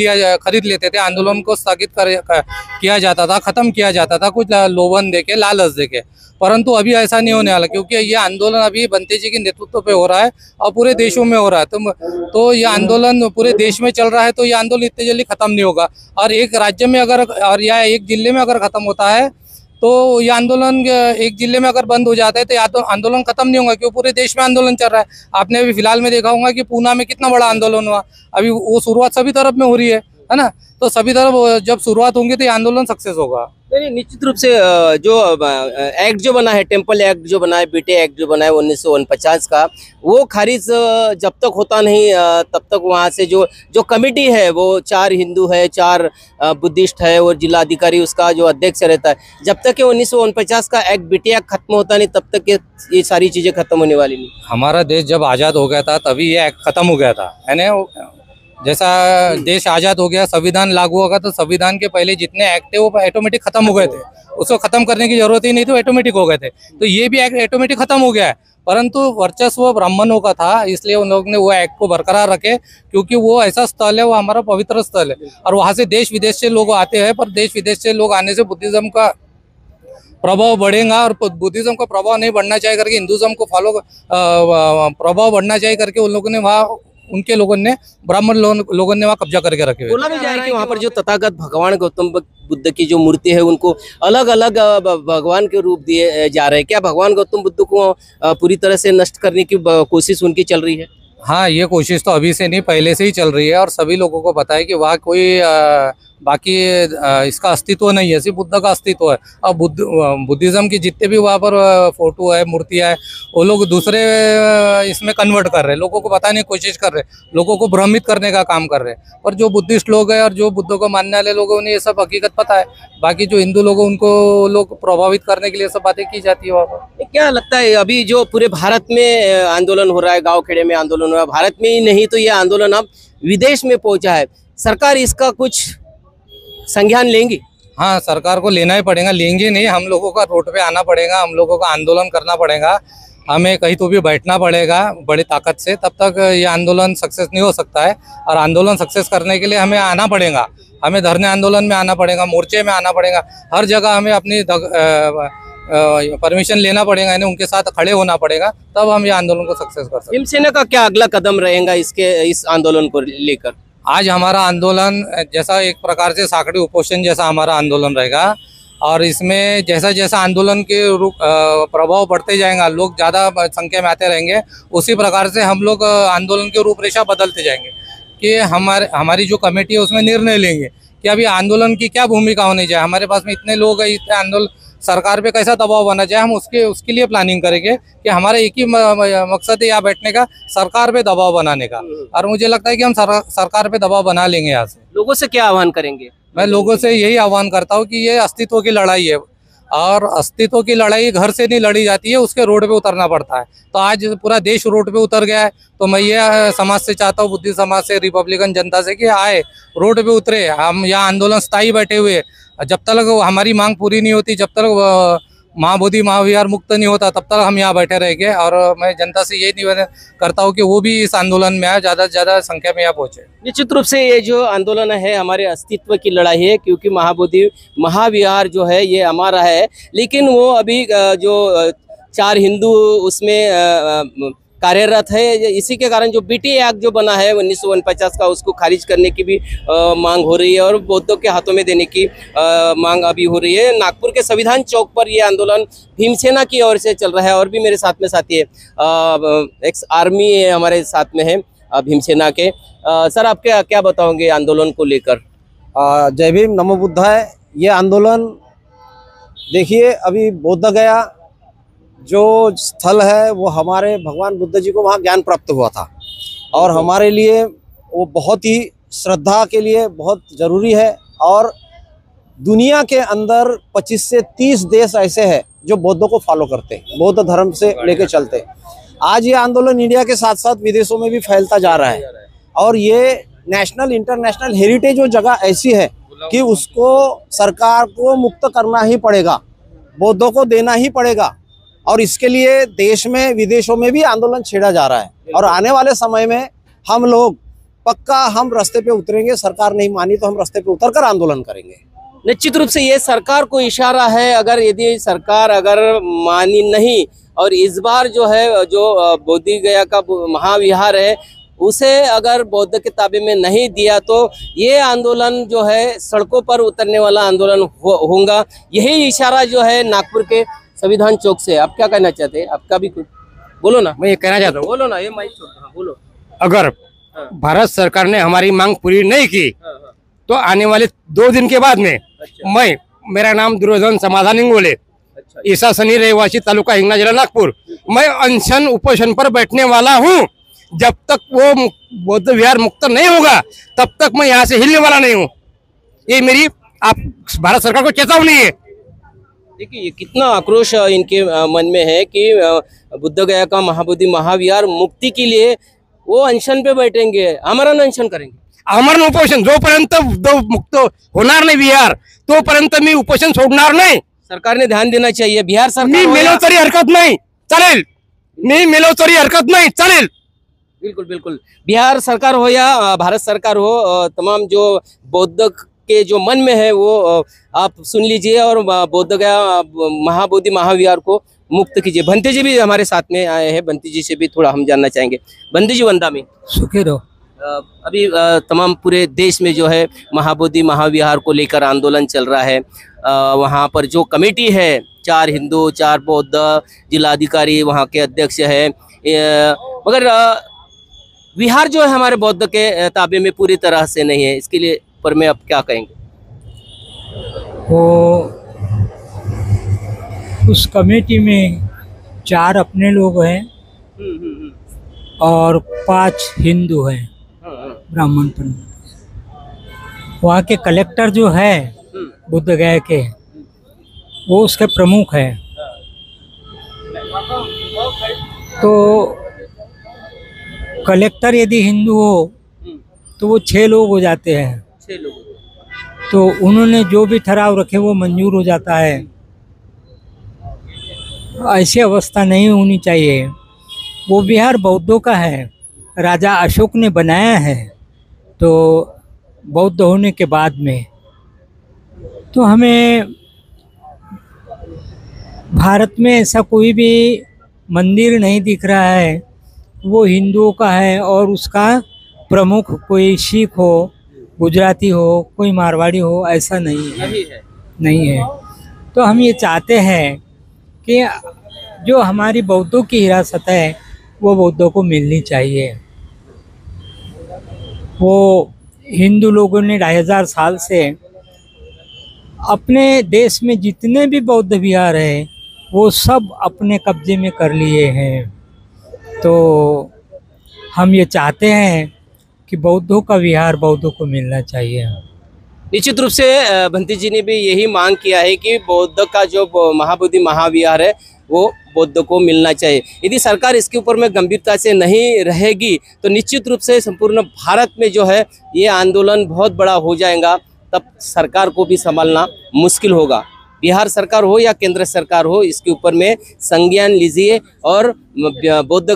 लेते थे। आंदोलन को स्थगित किया जाता था, खत्म किया जाता था, कुछ लोभन देके, लालच देके, परंतु अभी ऐसा नहीं होने वाला, क्योंकि ये आंदोलन अभी बंते जी के नेतृत्व पे हो रहा है और पूरे देशों में हो रहा है। तो ये आंदोलन पूरे देश में चल रहा है, तो ये आंदोलन इतनी जल्दी खत्म नहीं होगा। और एक राज्य में अगर और या एक जिले में अगर खत्म होता है तो ये आंदोलन एक जिले में अगर बंद हो जाता है तो या तो आंदोलन खत्म नहीं होगा, क्यों पूरे देश में आंदोलन चल रहा है। आपने अभी फिलहाल में देखा होगा कि पूना में कितना बड़ा आंदोलन हुआ, अभी वो शुरुआत सभी तरफ में हो रही है ना। तो सभी तरफ जब शुरुआत होंगी तो ये आंदोलन सक्सेस होगा। नहीं, निश्चित रूप से जो एक्ट जो बना है, टेम्पल एक्ट जो बना है, बीटे एक्ट जो बना है 1949 का, वो खारिज जब तक होता नहीं तब तक वहाँ से जो कमेटी है वो 4 हिंदू है, 4 बुद्धिस्ट है और जिला अधिकारी उसका जो अध्यक्ष रहता है, जब तक ये 1949 का एक्ट बीटे एक्ट खत्म होता नहीं तब तक ये सारी चीजें खत्म होने वाली नहीं। हमारा देश जब आज़ाद हो गया था तभी ये एक्ट खत्म हो गया था, है ना। जैसा देश आज़ाद हो गया, संविधान लागू होगा, तो संविधान के पहले जितने एक्ट थे वो ऑटोमेटिक खत्म हो गए थे, उसको खत्म करने की जरूरत ही नहीं थी, ऑटोमेटिक हो गए थे। तो ये भी एक्ट ऑटोमेटिक खत्म हो गया है, परंतु वर्चस्व ब्राह्मणों का था, इसलिए उन लोगों ने वो एक्ट को बरकरार रखे, क्योंकि वो ऐसा स्थल है, वो हमारा पवित्र स्थल है और वहाँ से देश विदेश से लोग आते हैं। पर देश विदेश से लोग आने से बुद्धिज्म का प्रभाव बढ़ेगा, और बुद्धिज्म का प्रभाव नहीं बढ़ना चाहिए करके हिंदुज्म को फॉलो प्रभाव बढ़ना चाहिए करके उन लोगों ने वहाँ, उनके लोगों ने, ब्राह्मण लोगों ने वहाँ कब्जा करके रखे हुए। बोला भी जा रहा है कि वहाँ पर जो तथागत भगवान गौतम बुद्ध की जो मूर्ति है उनको अलग अलग भगवान के रूप दिए जा रहे हैं। क्या भगवान गौतम बुद्ध को पूरी तरह से नष्ट करने की कोशिश उनकी चल रही है? हाँ, ये कोशिश तो अभी से नहीं, पहले से ही चल रही है और सभी लोगों को पता है कि वहाँ कोई बाकी इसका अस्तित्व नहीं है, सिर्फ बुद्ध का अस्तित्व है। और बुद्धिज्म की जितने भी वहाँ पर फोटो है, मूर्तियाँ है, वो लोग दूसरे इसमें कन्वर्ट कर रहे हैं, लोगों को बताने की कोशिश कर रहे हैं, लोगों को भ्रमित करने का काम कर रहे हैं। पर जो बुद्धिस्ट लोग हैं और जो बुद्ध को मानने वाले लोगों ने ये सब हकीकत पता है, बाकी जो हिंदू लोग उनको लोग प्रभावित करने के लिए सब बातें की जाती है वहाँ पर। क्या लगता है अभी जो पूरे भारत में आंदोलन हो रहा है, गाँव खेड़े में आंदोलन हो रहा है, भारत में ही नहीं तो ये आंदोलन अब विदेश में पहुँचा है, सरकार इसका कुछ संज्ञान लेंगी? हाँ, सरकार को लेना ही पड़ेगा, लेंगे नहीं, हम लोगों का रोड पे आना पड़ेगा, हम लोगों का आंदोलन करना पड़ेगा, हमें कहीं तो भी बैठना पड़ेगा बड़ी ताकत से, तब तक ये आंदोलन सक्सेस नहीं हो सकता है। और आंदोलन सक्सेस करने के लिए हमें आना पड़ेगा, हमें धरने आंदोलन में आना पड़ेगा, मोर्चे में आना पड़ेगा, हर जगह हमें अपनी परमिशन लेना पड़ेगा, यानी उनके साथ खड़े होना पड़ेगा, तब हम ये आंदोलन को सक्सेस कर सकते हैं। हिमसेना का क्या अगला कदम रहेगा इस आंदोलन को लेकर? आज हमारा आंदोलन जैसा एक प्रकार से साकड़ी उपोषण जैसा हमारा आंदोलन रहेगा, और इसमें जैसा जैसा आंदोलन के प्रभाव बढ़ते जाएगा, लोग ज़्यादा संख्या में आते रहेंगे, उसी प्रकार से हम लोग आंदोलन की रूपरेखा बदलते जाएंगे कि हमारी जो कमेटी है उसमें निर्णय लेंगे कि अभी आंदोलन की क्या भूमिका होनी चाहिए। हमारे पास में इतने लोग हैं, इतने आंदोलन, सरकार पे कैसा दबाव बना जाए, हम उसके लिए प्लानिंग करेंगे कि हमारा एक ही मकसद है यहाँ बैठने का, सरकार पे दबाव बनाने का। और मुझे लगता है कि हम सरकार पे दबाव बना लेंगे। यहाँ से लोगों से क्या आह्वान करेंगे? मैं लोगों से यही आह्वान करता हूँ कि ये अस्तित्व की लड़ाई है, और अस्तित्व की लड़ाई घर से नहीं लड़ी जाती है, उसके रोड पे उतरना पड़ता है। तो आज पूरा देश रोड पे उतर गया है, तो मैं ये समाज से चाहता हूँ, बुद्धि समाज से, रिपब्लिकन जनता से, कि आए रोड पे उतरे। हम यहाँ आंदोलन स्थायी बैठे हुए, जब तक हमारी मांग पूरी नहीं होती, जब तक महाबोधि महाविहार मुक्त नहीं होता, तब तक हम यहाँ बैठे रहेंगे। और मैं जनता से यही निवेदन करता हूँ कि वो भी इस आंदोलन में आए, ज़्यादा से ज़्यादा संख्या में यहाँ पहुँचे। निश्चित रूप से ये जो आंदोलन है हमारे अस्तित्व की लड़ाई है, क्योंकि महाबोधि महाविहार जो है ये हमारा है, लेकिन वो अभी जो 4 हिंदू उसमें कार्यरत है, इसी के कारण जो बीटी एक्ट जो बना है 1949 का, उसको खारिज करने की भी मांग हो रही है और बौद्धों के हाथों में देने की मांग अभी हो रही है। नागपुर के संविधान चौक पर ये आंदोलन भीमसेना की ओर से चल रहा है, और भी मेरे साथ में साथी है, एक्स आर्मी है हमारे साथ में है भीमसेना के। सर, आप क्या बताओगे आंदोलन को लेकर? जय भीम, नमो बुद्धाय। ये आंदोलन देखिए, अभी बोध गया जो स्थल है वो हमारे भगवान बुद्ध जी को वहाँ ज्ञान प्राप्त हुआ था, और हमारे लिए वो बहुत ही श्रद्धा के लिए बहुत ज़रूरी है। और दुनिया के अंदर 25 से 30 देश ऐसे हैं जो बौद्धों को फॉलो करते हैं, बौद्ध धर्म से लेके चलते हैं। आज ये आंदोलन इंडिया के साथ साथ विदेशों में भी फैलता जा रहा है, और ये नेशनल इंटरनेशनल हेरिटेज वो जगह ऐसी है कि उसको सरकार को मुक्त करना ही पड़ेगा, बौद्धों को देना ही पड़ेगा। और इसके लिए देश में विदेशों में भी आंदोलन छेड़ा जा रहा है, और आने वाले समय में हम लोग पक्का हम रास्ते पे उतरेंगे। सरकार नहीं मानी तो हम रास्ते पे उतरकर आंदोलन करेंगे। निश्चित रूप से ये सरकार को इशारा है, अगर यदि सरकार अगर मानी नहीं, और इस बार जो है जो बोधि गया का महाविहार है उसे अगर बौद्ध के ताबे में नहीं दिया तो ये आंदोलन जो है सड़कों पर उतरने वाला आंदोलन होगा। यही इशारा जो है नागपुर के संविधान चौक से। आप क्या कहना चाहते हैं? आपका भी कुछ बोलो ना। मैं ये कहना चाहता हूँ, बोलो ना, ये माइक हाँ, बोलो। अगर भारत सरकार ने हमारी मांग पूरी नहीं की तो आने वाले 2 दिन के बाद में मेरा नाम दुर्योधन समाधान इंगोले, ईसा शनि रहवासी तालुका हिंगना जिला नागपुर, मैं अनशन उपोषण पर बैठने वाला हूँ। जब तक वो बौद्ध विहार मुक्त नहीं होगा तब तक मैं यहाँ से हिलने वाला नहीं हूँ। ये मेरी आप भारत सरकार को चेतावनी है। देखिए ये कितना आक्रोश इनके मन में है कि बुद्ध गया का महाबोधि महाविहार मुक्ति के लिए वो अनशन पे बैठेंगे, आमरण अनशन करेंगे, आमरण उपोषण। जोपर्यंत मुक्त होणार नाही विहार तोपर्यंत मी उपोषण सोडणार नाही। सरकार ने ध्यान देना चाहिए। बिहार सरकार मी मेलो तरी हरकत नाही चालेल, मी मेलो तरी हरकत नाही चालेल। बिल्कुल बिल्कुल, बिहार सरकार हो या भारत सरकार हो, तमाम जो बौद्ध के जो मन में है वो आप सुन लीजिए और बौद्ध गया महाबोधि महाविहार को मुक्त कीजिए। बंते जी भी हमारे साथ में आए हैं, बंते जी से भी थोड़ा हम जानना चाहेंगे। बंते जी वंदा में सुखी रहो। अभी तमाम पूरे देश में जो है महाबोधि महाविहार को लेकर आंदोलन चल रहा है। वहाँ पर जो कमेटी है 4 हिंदू 4 बौद्ध, जिलाधिकारी वहाँ के अध्यक्ष है, मगर विहार जो है हमारे बौद्ध के ताबे में पूरी तरह से नहीं है। इसके लिए पर मैं अब क्या कहेंगे? वो उस कमेटी में 4 अपने लोग हैं और 5 हिंदू हैं, ब्राह्मण पंडित। वहाँ के कलेक्टर जो है बुद्ध गया के, वो उसके प्रमुख है। तो कलेक्टर यदि हिंदू हो तो वो 6 लोग हो जाते हैं। 6 लोग। तो उन्होंने जो भी ठराव रखे वो मंजूर हो जाता है। ऐसी अवस्था नहीं होनी चाहिए। वो विहार बौद्धों का है, राजा अशोक ने बनाया है। तो बौद्ध होने के बाद में तो हमें भारत में ऐसा कोई भी मंदिर नहीं दिख रहा है वो हिंदुओं का है और उसका प्रमुख कोई सिख हो, गुजराती हो, कोई मारवाड़ी हो, ऐसा नहीं है। तो हम ये चाहते हैं कि जो हमारी बौद्धों की हिरासत है वो बौद्धों को मिलनी चाहिए। वो हिंदू लोगों ने 2500 साल से अपने देश में जितने भी बौद्ध विहार हैं वो सब अपने कब्जे में कर लिए हैं। तो हम ये चाहते हैं कि बौद्धों का विहार बौद्धों को मिलना चाहिए। निश्चित रूप से भंती जी ने भी यही मांग किया है कि बौद्ध का जो महाबोधि महाविहार है वो बौद्ध को मिलना चाहिए। यदि सरकार इसके ऊपर में गंभीरता से नहीं रहेगी तो निश्चित रूप से संपूर्ण भारत में जो है ये आंदोलन बहुत बड़ा हो जाएगा। तब सरकार को भी संभालना मुश्किल होगा। बिहार सरकार हो या केंद्र सरकार हो, इसके ऊपर में संज्ञान लीजिए और बौद्ध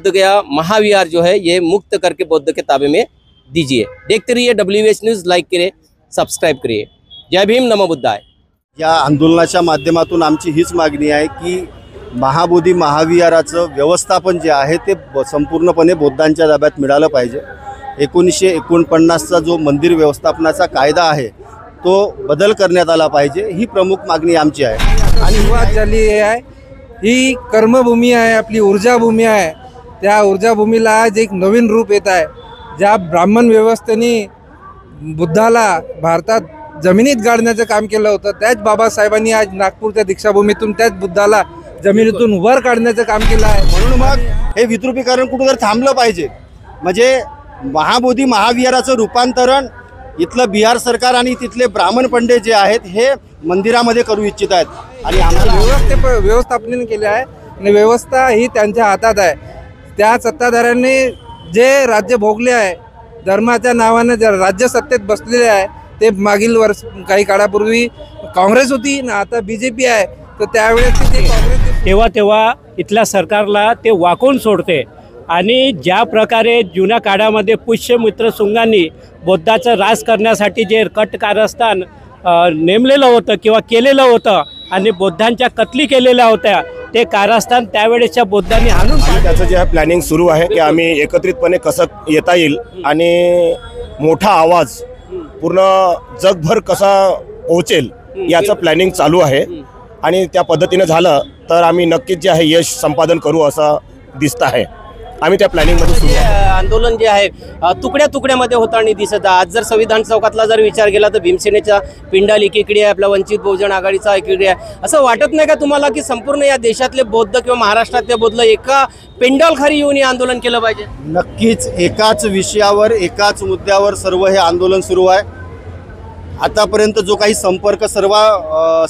गया महाविहार जो है ये मुक्त करके बौद्ध के ताबे में दीजिए। देखते रहिए WH न्यूज़, लाईक करिए, सबस्क्राईब करिए। जय भीम, नमो बुद्धाय। या आंदोलनाच्या माध्यमातून आमची हीच मागणी आहे की महाबोधी महाविहाराचं व्यवस्थापन जे आहे ते संपूर्णपणे बौद्धांच्या ताब्यात मिळालं पाहिजे। 1949चा जो मंदिर व्यवस्थापनाचा कायदा आहे तो बदल करण्यात आला पाहिजे, ही प्रमुख मागणी आमची आहे। आणि सुरुवात झाली आहे, ही कर्मभूमी आहे, आपली ऊर्जाभूमी आहे। त्या ऊर्जाभूमीला आज एक नवीन रूप येत आहे। ज्या ब्राह्मण व्यवस्थेने बुद्धाला भारतात जमिनीत गाडण्याचं काम केलं होतं, त्याच बाबासाहेबांनी आज नागपूरच्या दीक्षाभूमीतून त्याच बुद्धाला जमिनीतून वर काढण्याचं काम केलं आहे। म्हणून मग हे विद्रुपीकरण कुठेतरी थांबलं पाहिजे। म्हणजे महाबोधी महाविहाराचं रूपांतरण इथलं बिहार सरकार आणि तिथले ब्राह्मण पंडित जे आहेत हे मंदिरामध्ये करू इच्छित आहेत आणि आम्हाला व्यवस्थापन केले आहे आणि व्यवस्था ही त्यांच्या हातात आहे। त्या सत्ताधाऱ्यांनी जे राज्य भोगले आहे, धर्माच्या नावाने जे राज्य सत्तेत बसलेले आहे, ते मागील वर्ष काही काळापूर्वी काँग्रेस होती ना आता BJP आहे। तर त्यावेळेस ते काँग्रेस तेव्हा इथल्या सरकारला ते वाकवून सोडते आणि ज्या प्रकारे जुन्या काळामध्ये पुष्यमित्र शुंगांनी बौद्धाचं राज करण्यासाठी जे कट कारस्थान नेमलेलं होतं किंवा केलेलं होतं आणि बौद्धांच्या कत्ली केलेल्या होत्या, ते कारस्थान त्यावेळेसच्या बौद्धांनी आणून त्याचं जे प्लॅनिंग सुरू आहे की आम्ही एकत्रितपणे कसं येता येईल आणि मोठा आवाज पूर्ण जगभर कसा पोहोचेल याचं प्लॅनिंग चालू आहे आणि त्या पद्धतीने झालं तर आम्ही नक्कीच जे आहे यश संपादन करू असं दिसतं आहे. आम्ही त्या प्लॅनिंगमध्ये सुरू आहे. आंदोलन जे आहे तुकड्या तुकड्यामध्ये होताना दिसत आहे. आज जर संविधान चौकातला जर विचार केला तर भीमसेनेचा पिंडाल एकीकडे आहे, आपला वंचित बहुजन आघाडीचा एकीकडे आहे. असं वाटत नाही का तुम्हाला की संपूर्ण या देशातले बौद्ध किंवा महाराष्ट्रातले बौद्ध एका पेंडाल खाली येऊन हे आंदोलन केलं पाहिजे? नक्कीच एकाच विषयावर एकाच मुद्द्यावर सर्व हे आंदोलन सुरू आहे. आतापर्यंत जो काही संपर्क सर्व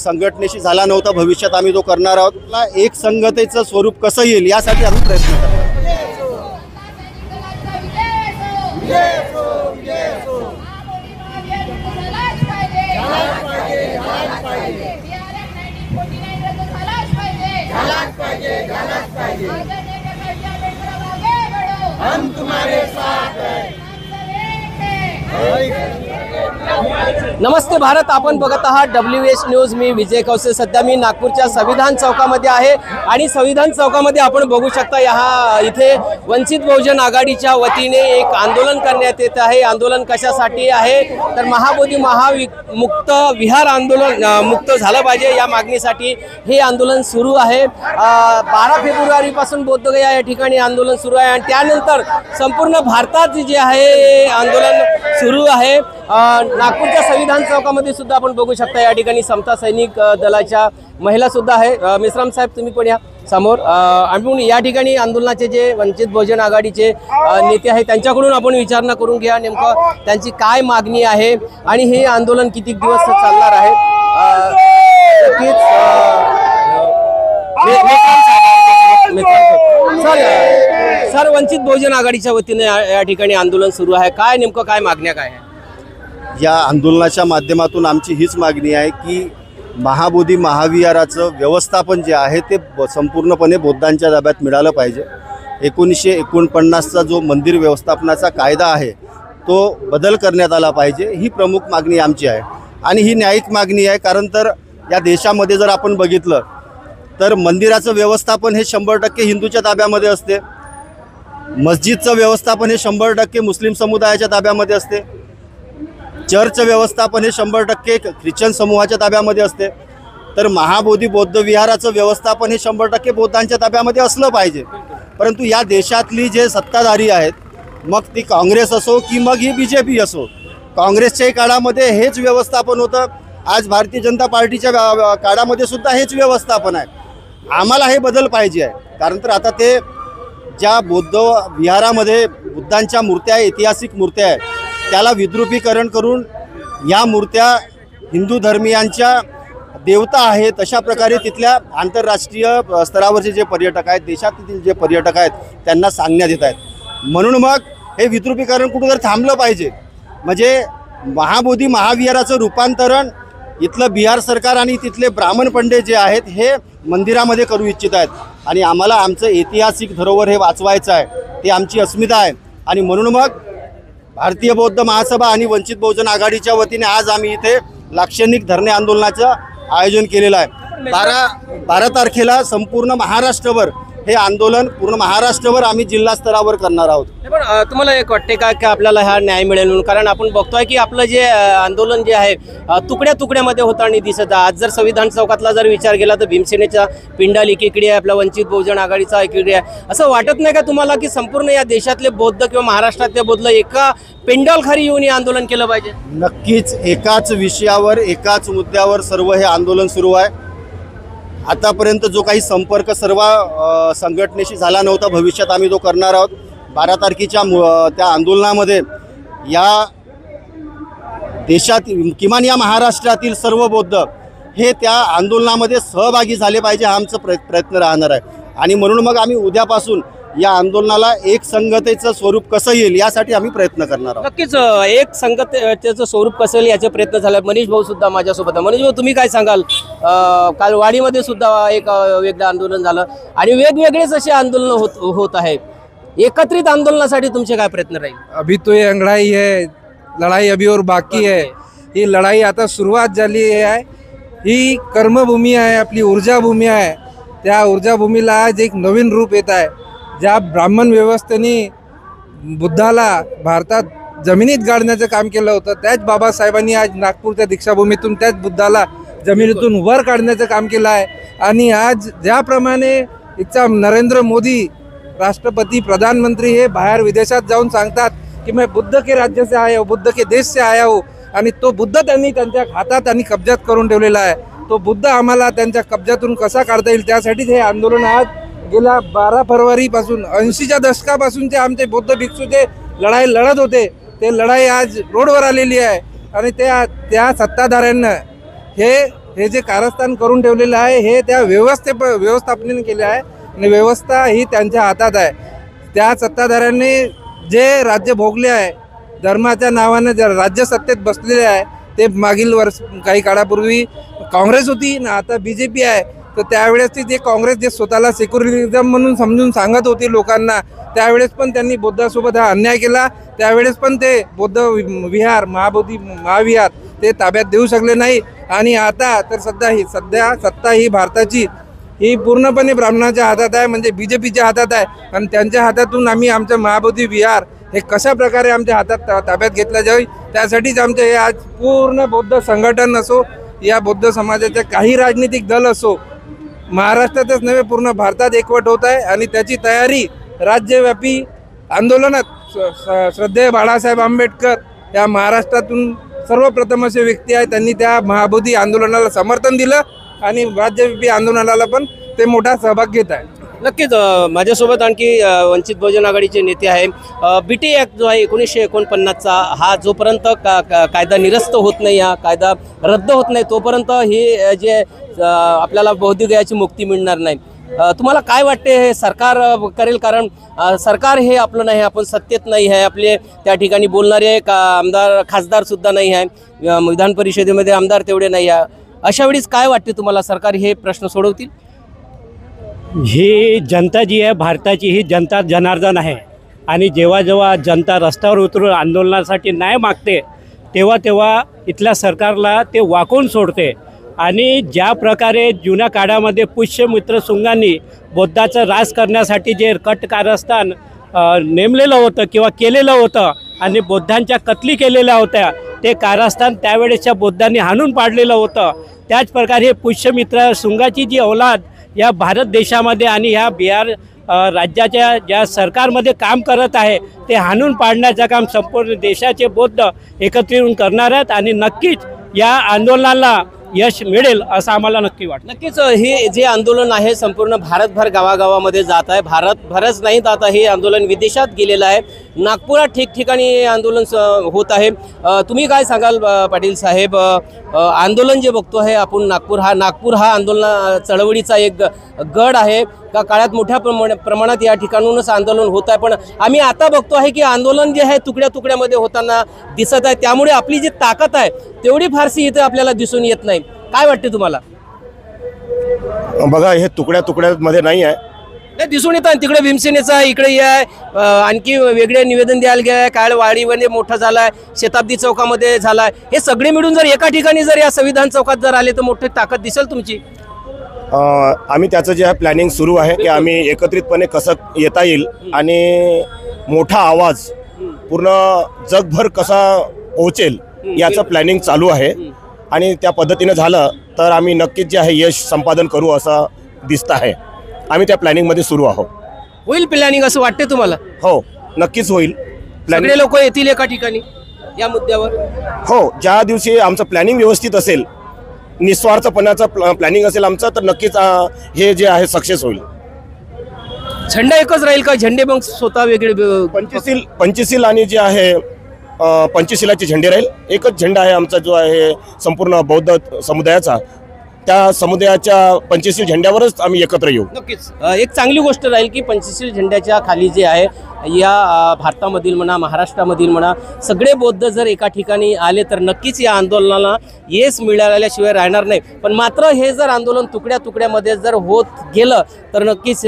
संघटनेशी झाला नव्हता, भविष्यात आम्ही तो करणार आहोत. एक संघटनेचं स्वरूप कसं येईल यासाठी आम्ही प्रयत्न करतो. हम तुम्हारे साथ हैं. नमस्ते भारत, आपण बघत आहात WH न्यूज. मी विजय खवसे. सध्या मी नागपूरच्या संविधान चौकामध्ये आहे आणि संविधान चौकामध्ये आपण बघू शकता इथे वंचित बहुजन आघाडीच्या वतीने एक आंदोलन करण्यात येत आहे. आंदोलन कशासाठी आहे तर महाबोधी मुक्त विहार आंदोलन मुक्त झालं पाहिजे या मागणीसाठी हे आंदोलन सुरू आहे. 12 फेब्रुवारीपासून बोधगया या ठिकाणी आंदोलन सुरू आहे आणि त्यानंतर संपूर्ण भारतात जे आहे आंदोलन सुरू आहे. नागपूरच्या संविधान चौकामध्ये सुद्धा आपण बघू शकता या ठिकाणी समता सैनिक दलाच्या महिला सुद्धा आहे. मिश्राम साहेब तुम्ही पण या समोर. आणि या ठिकाणी आंदोलनाचे जे वंचित बहुजन आघाडीचे नेते आहेत त्यांच्याकडून आपण विचारणा करून घ्या नेमकं त्यांची काय मागणी आहे आणि हे आंदोलन किती दिवस चालणार आहे. सर, वंचित बहुजन आघाडीच्या वतीने या ठिकाणी आंदोलन सुरू आहे. काय नेमकं काय मागण्या काय आहे? या आंदोलनाच्या माध्यमातून आमची हीच मागणी आहे की महाबोधी महाविहाराचं व्यवस्थापन जे आहे ते संपूर्णपणे बौद्धांच्या ताब्यात मिळालं पाहिजे. 1949चा जो मंदिर व्यवस्थापनाचा कायदा आहे तो बदल करण्यात आला पाहिजे, ही प्रमुख मागणी आमची आहे. आणि ही न्यायिक मागणी आहे, कारण तर या देशामध्ये जर आपण बघितलं तर मंदिराचं व्यवस्थापन हे 100% हिंदूच्या ताब्यामध्ये असते. मस्जिदचं व्यवस्थापन हे 100% मुस्लिम समुदायाच्या ताब्यामध्ये असते. चर्चचं व्यवस्थापन हे 100% ख्रिश्चन समूहाच्या ताब्यामध्ये असते. तर महाबोधी बौद्ध विहाराचं व्यवस्थापन हे 100% बौद्धांच्या ताब्यामध्ये असलं पाहिजे. परंतु या देशातली जे सत्ताधारी आहेत, मग ती काँग्रेस असो की मग ही BJP असो, काँग्रेसच्याही काळामध्ये हेच व्यवस्थापन होतं. आज भारतीय जनता पार्टीच्या काळामध्ये सुद्धा हेच व्यवस्थापन आहे. आम्हाला हे बदल पाहिजे आहे, कारण तर आता ते ज्या बौद्ध विहारामध्ये बुद्धांच्या मूर्त्या आहे, ऐतिहासिक मूर्त्या आहे, त्याला विद्रुपीकरण करून या मूर्त्या हिंदू धर्मीयांच्या देवता आहेत अशा प्रकारे तिथल्या आंतरराष्ट्रीय स्तरावरचे जे पर्यटक आहेत, देशातील जे पर्यटक आहेत त्यांना सांगण्यात येत आहेत. म्हणून मग हे विद्रुपीकरण कुठेतरी थांबलं पाहिजे. म्हणजे महाबोधी महाविहाराचं रूपांतरण इथलं बिहार सरकार आणि तिथले ब्राह्मण पंडित जे आहेत हे मंदिरामध्ये करू इच्छित आहेत. आणि आम्हाला आमचं ऐतिहासिक धरोहर हे वाचवायचं आहे, ते आमची अस्मिता आहे. आणि म्हणून मग भारतीय बौद्ध महासभा आणि वंचित बहुजन आघाडीच्या वतीने आज आम्ही इथे लाक्षणिक धरणे आंदोलनाचं आयोजन केलेलं आहे. 12 तारखेला संपूर्ण महाराष्ट्रभर हे आंदोलन, पूर्ण महाराष्ट्रभर आम्ही जिल्हा स्तरावर करणार आहोत. पण तुम्हाला एक वाटते का की आपल्याला हा न्याय मिळेल म्हणून? कारण आपण बघतोय की आपलं जे आंदोलन जे आहे तुकड्या तुकड्यामध्ये होताना दिसत आहे. आज जर संविधान चौकातला जर विचार केला तर भीमसेनेचा पिंडाल एकीकडे आहे, आपला वंचित बहुजन आघाडीचा एकीकडे आहे. असं वाटत नाही का तुम्हाला की संपूर्ण या देशातले बौद्ध किंवा महाराष्ट्रातले बौद्ध एका पेंडाल खाली येऊन हे आंदोलन केलं पाहिजे? नक्कीच एकाच विषयावर एकाच मुद्द्यावर सर्व हे आंदोलन सुरू आहे. आतापर्यंत जो काही संपर्क सर्व संघटनेशी झाला नव्हता, भविष्यात आम्ही तो करणार आहोत. 12 तारखेच्या त्या आंदोलनामध्ये या देशात किमान या महाराष्ट्रातील सर्व बौद्ध हे त्या आंदोलनामध्ये सहभागी झाले पाहिजे, हा आमचा प्रयत्न राहणार आहे. आणि म्हणून मग आम्ही उद्यापासून या आंदोलनाला एक संघटनेचं स्वरूप कसं येईल यासाठी आम्ही प्रयत्न करणार आहोत. नक्कीच एक संघटनेचं स्वरूप कसं येईल याचे प्रयत्न झाले. मनीष भाऊ सुद्धा माझ्यासोबत आहे. मनीष भाऊ, तुम्ही काय सांगाल? काल वाडीमध्ये सुद्धा एक वेगळं आंदोलन झालं आणि वेगवेगळेच असे आंदोलन होत आहे. एकत्रित आंदोलनासाठी तुमचे काय प्रयत्न राहील? अभी तो ये लड़ाई है, लड़ाई अभी और बाकी है. ही लढाई आता सुरुवात झाली आहे. ही कर्मभूमी आहे, आपली ऊर्जाभूमी आहे. त्या ऊर्जाभूमीला आज एक नवीन रूप येत आहे. ज्या ब्राह्मण व्यवस्थेने बुद्धाला भारतात जमिनीत गाडण्याचं काम केलं होतं, त्याच बाबासाहेबांनी आज नागपूरच्या दीक्षाभूमीतून त्याच बुद्धाला जमिनीतून वर काढण्याचं काम केलं आहे. आणि आज ज्याप्रमाणे इच्छा नरेंद्र मोदी राष्ट्रपति प्रधानमंत्री हे बाहेर विदेशात जाऊन सांगतात की मैं बुद्ध के राज्य से आया हूँ, बुद्ध के देश से आया हूँ, आणि तो बुद्ध त्यांनी त्यांच्या हातात आणि कब्जात करून ठेवलेला आहे. तो बुद्ध आम्हाला त्यांच्या कब्जातून कसा काढता येईल त्यासाठीच हे आंदोलन आज गेल्या 12 फरवरीपासून 80च्या दशकापासूनचे आमचे बौद्ध भिक्षूचे लढाई लढत होते, ते लढाई आज रोडवर आलेली आहे. आणि त्या सत्ताधाऱ्यांना हे जे कारस्थान करून ठेवलेलं आहे हे त्या व्यवस्थापनाने केले आहे आणि व्यवस्था ही त्यांच्या हातात आहे. त्या सत्ताधाऱ्यांनी जे राज्य भोगले आहे, धर्माच्या नावाने जे राज्य सत्तेत बसलेले आहे, ते मागील काही काळापूर्वी काँग्रेस होती ना आता BJP आहे. तर त्यावेळेस जे काँग्रेस जे स्वतःला सेक्युलरिझम म्हणून समजून सांगत होती लोकांना, त्यावेळेस पण त्यांनी बौद्धासोबत हा अन्याय केला. त्यावेळेस पण ते बौद्ध विहार महाबोधी महाविहार ते ताब्यात देऊ शकले नाही. आणि आता तर सध्या सत्ता ही भारताची ही पूर्णपणे ब्राह्मणाच्या हातात आहे, म्हणजे BJPच्या हातात आहे. आणि त्यांच्या हातातून आम्ही आमचं महाबोधी विहार हे कशा प्रकारे आमच्या हातात ताब्यात घेतलं जाईल त्यासाठीच आमचे हे आज पूर्ण बौद्ध संघटन असो या बौद्ध समाजाच्या काही राजनीतिक दल असो महाराष्ट्रातच नव्हे पूर्ण भारतात एकवट होत आहे. आणि त्याची तयारी राज्यव्यापी आंदोलनात श्रद्धेय बाळासाहेब आंबेडकर या महाराष्ट्रातून सर्वप्रथम असे व्यक्ती आहेत, त्यांनी त्या महाबोधी आंदोलनाला समर्थन दिलं आणि राज्यव्यापी आंदोलनाला पण ते मोठा सहभाग घेत आहे. नक्कीच माझ्यासोबत आणखी वंचित बहुजन आघाडीचे नेते आहे. BT ॲक्ट जो आहे 1949चा हा जोपर्यंत कायदा निरस्त होत नाही, हा कायदा रद्द होत नाही तोपर्यंत हे जे आपल्याला बौद्धगयाची मुक्ती मिळणार नाही. तुम्हाला काय वाटते हे सरकार करेल? कारण सरकार हे आपलं नाही, आपण सत्तेत नाही आहे, आपले त्या ठिकाणी बोलणारे आमदार खासदारसुद्धा नाही आहे, विधान परिषदेमध्ये आमदार तेवढे नाही आहे. अशा वेळीस काय वाटते तुम्हाला, सरकार हे प्रश्न सोडवतील? ही जनता जी आहे भारताची, ही जनता जनार्दन आहे. आणि जेव्हा जेव्हा जनता रस्त्यावर उतरून आंदोलनासाठी न्याय मागते तेव्हा इथल्या सरकारला ते वाकवून सोडते. आणि ज्या प्रकारे जुन्या काळामध्ये पुष्यमित्र शुंगांनी बौद्धाचं राज करण्यासाठी जे कट कारस्थान नेमलेलं होतं किंवा केलेलं होतं आणि बौद्धांच्या कत्ली केलेल्या होत्या, ते कारस्थान त्यावेळेसच्या बौद्धांनी हाणून पाडलेलं होतं. त्याच प्रकारे हे पुष्यमित्र शुंगाची जी औलाद या भारत देशामध्ये आणि ह्या बिहार राज्याच्या ज्या सरकारमध्ये काम करत आहे ते हाणून पाडण्याचं काम संपूर्ण देशाचे बौद्ध एकत्रित येऊन करणार आहेत. आणि नक्कीच या आंदोलनाला यश मिळेल असं आम्हाला नक्की वाटतं. नक्कीच हे जे आंदोलन आहे संपूर्ण भारतभर गावागावामध्ये जात आहे. भारतभरच नाही तर आता हे आंदोलन विदेशात गेलेलं आहे. नागपुरात ठिकठिकाणी आंदोलन होत आहे. तुम्ही काय सांगाल पाटील साहेब, आंदोलन जे बघतो आहे आपण नागपूर हा आंदोलन चळवळीचा एक गड आहे का? काळात मोठ्या प्रमाणात या ठिकाणूनच आंदोलन होत आहे. पण आम्ही आता बघतो आहे की आंदोलन जे आहे तुकड्या तुकड्यामध्ये होताना दिसत आहे. त्यामुळे आपली जी ताकद आहे तेवढी फारशी इथे आपल्याला दिसून येत नाही. काय वाटते तुम्हाला? बघा, हे तुकड्या तुकड्यामध्ये नाही आहे, नाही दिसून येतं. तिकडे भीमसेनेचा आहे, इकडे आहे, आणखी वेगळे निवेदन द्यायला गेलं आहे. काळवाडीमध्ये मोठा झाला आहे, शताब्दी चौकामध्ये झाला आहे. हे सगळे मिळून जर एका ठिकाणी जर या संविधान चौकात जर आले तर मोठी ताकद दिसेल तुमची. आम्ही त्याचं जे आहे प्लॅनिंग सुरू आहे की आम्ही एकत्रितपणे कसं येता येईल आणि मोठा आवाज पूर्ण जगभर कसा पोहोचेल याचं प्लॅनिंग चालू आहे. आणि त्या पद्धतीने झालं तर आम्ही नक्कीच जे आहे यश संपादन करू असं दिसतं आहे. आम्ही त्या प्लॅनिंगमध्ये सुरू आहोत. होईल प्लॅनिंग असं वाटते तुम्हाला? हो, नक्कीच होईल. सगळे लोक येतील एका ठिकाणी या मुद्द्यावर? हो, ज्या दिवशी आमचं प्लॅनिंग व्यवस्थित असेल, निस्वार्थपणाचं प्लॅनिंग असेल आमचं, तर नक्कीच हे जे आहे सक्सेस होईल. झेंडा एकच राहील का? झेंडे मग स्वतः वेगळे? पंचशील आणि जे आहे पंचशिलाचे झेंडे राहील. एकच झेंडा आहे आमचा जो आहे संपूर्ण बौद्ध समुदायाचा, त्या समुदायाच्या पंचशील झेंड्यावरच आम्ही एकत्र येऊ. नक्कीच एक चांगली गोष्ट राहील की पंचशील झेंड्याच्या खाली जे आहे या भारतामधील म्हणा महाराष्ट्रामधील म्हणा सगळे बौद्ध जर एका ठिकाणी आले तर नक्कीच या आंदोलनाला यश मिळाल्याशिवाय राहणार नाही. पण मात्र हे जर आंदोलन तुकड्या तुकड्यामध्ये जर होत गेलं तर नक्कीच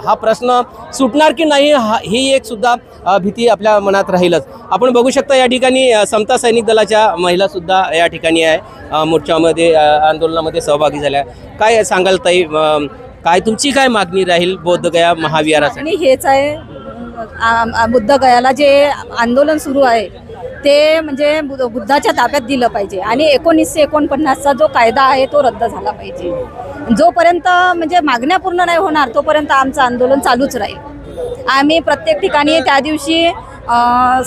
हा प्रश्न सुटणार की नाही ही एक सुद्धा भीती आपल्या मनात राहीलच. आपण बघू शकता या ठिकाणी समता सैनिक दलाच्या महिला सुद्धा या ठिकाणी आहे मोर्चामध्ये आंदोलनामध्ये सहभागी झाल्या. काय सांगाल ताई, काय तुमची काय मागणी राहील बौद्धगया महाविहारासाठी? आणि हेच आहे बुद्धगयाला जे आंदोलन सुरू आहे ते म्हणजे बुद्धाच्या ताब्यात दिलं पाहिजे आणि 1949चा जो कायदा आहे तो रद्द झाला पाहिजे. जोपर्यंत म्हणजे मागण्या पूर्ण नाही होणार तोपर्यंत आमचं आंदोलन चालूच राहील. आम्ही प्रत्येक ठिकाणी त्या दिवशी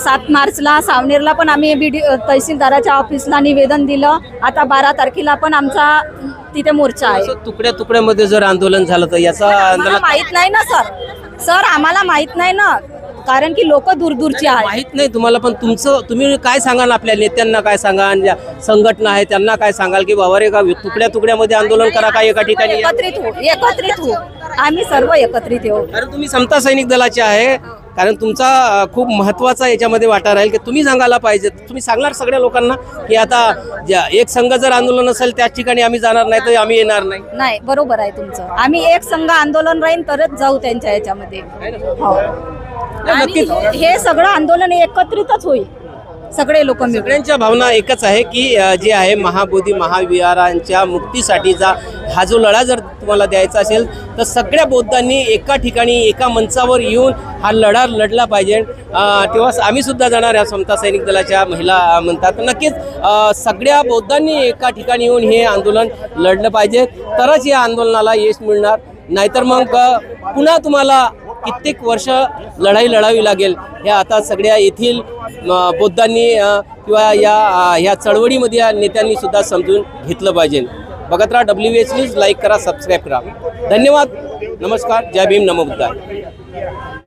7 मार्चला सावनेरला पण आम्ही तहसीलदाराच्या ऑफिसला निवेदन दिलं. आता 12 तारखेला पण आमचा तिथे मोर्चा आहे. तुकड्या तुकड्यामध्ये जर आंदोलन झालं तर याचा माहित नाही ना सर आम्हाला माहित नाही ना, कारण की लोक दूरदूरची आहेत. माहित नाही तुम्हाला, पण तुम्ही काय सांगाल आपल्या नेत्यांना, काय सांगाल ज्या संघटना आहे त्यांना काय सांगाल की बाबा रे का तुकड्या तुकड्यामध्ये आंदोलन करा का एका ठिकाणी एकत्रित हो आम्ही सर्व एकत्रित येऊ. अरे तुम्ही समता सैनिक दलाचे आहे, कारण तुमचा खूप महत्त्वाचा याच्यामध्ये वाटा राहील की तुम्ही सांगायला पाहिजे. तुम्ही सांगणार सगळ्या लोकांना की आता एक संघ जर आंदोलन असेल त्याच ठिकाणी आम्ही जाणार नाही तर आम्ही येणार नाही. नाही, बरोबर आहे तुमचं. आम्ही एक संघ आंदोलन राहील तरच जाऊ त्यांच्या याच्यामध्ये. हो, नक्कीच हे सगळं आंदोलन एकत्रितच होईल. सगळे लोक सगळ्यांच्या भावना एकच आहे की जे आहे महाबोधी महाविहारांच्या मुक्तीसाठीचा हा जो लढा जर तुम्हाला द्यायचा असेल तर सगळ्या बौद्धांनी एका ठिकाणी एका मंचावर येऊन हा लढा लढला पाहिजे. तेव्हा आम्ही सुद्धा जाणार या समता सैनिक दलाच्या महिला म्हणतात. नक्कीच सगळ्या बौद्धांनी एका ठिकाणी येऊन हे आंदोलन लढलं पाहिजे तरच या आंदोलनाला यश मिळणार. नाहीतर मग पुन्हा तुम्हाला कित्येक वर्ष लढाई लढावी लागेल. ह्या आता सगळ्या येथील बौद्धांनी किंवा या चळवळीमध्ये नेत्यांनी सुद्धा समजून घेतलं पाहिजे. बघत राहा WH न्यूज. लाईक करा, सबस्क्राईब करा. धन्यवाद, नमस्कार, जय भीम, नमो बुद्धाय.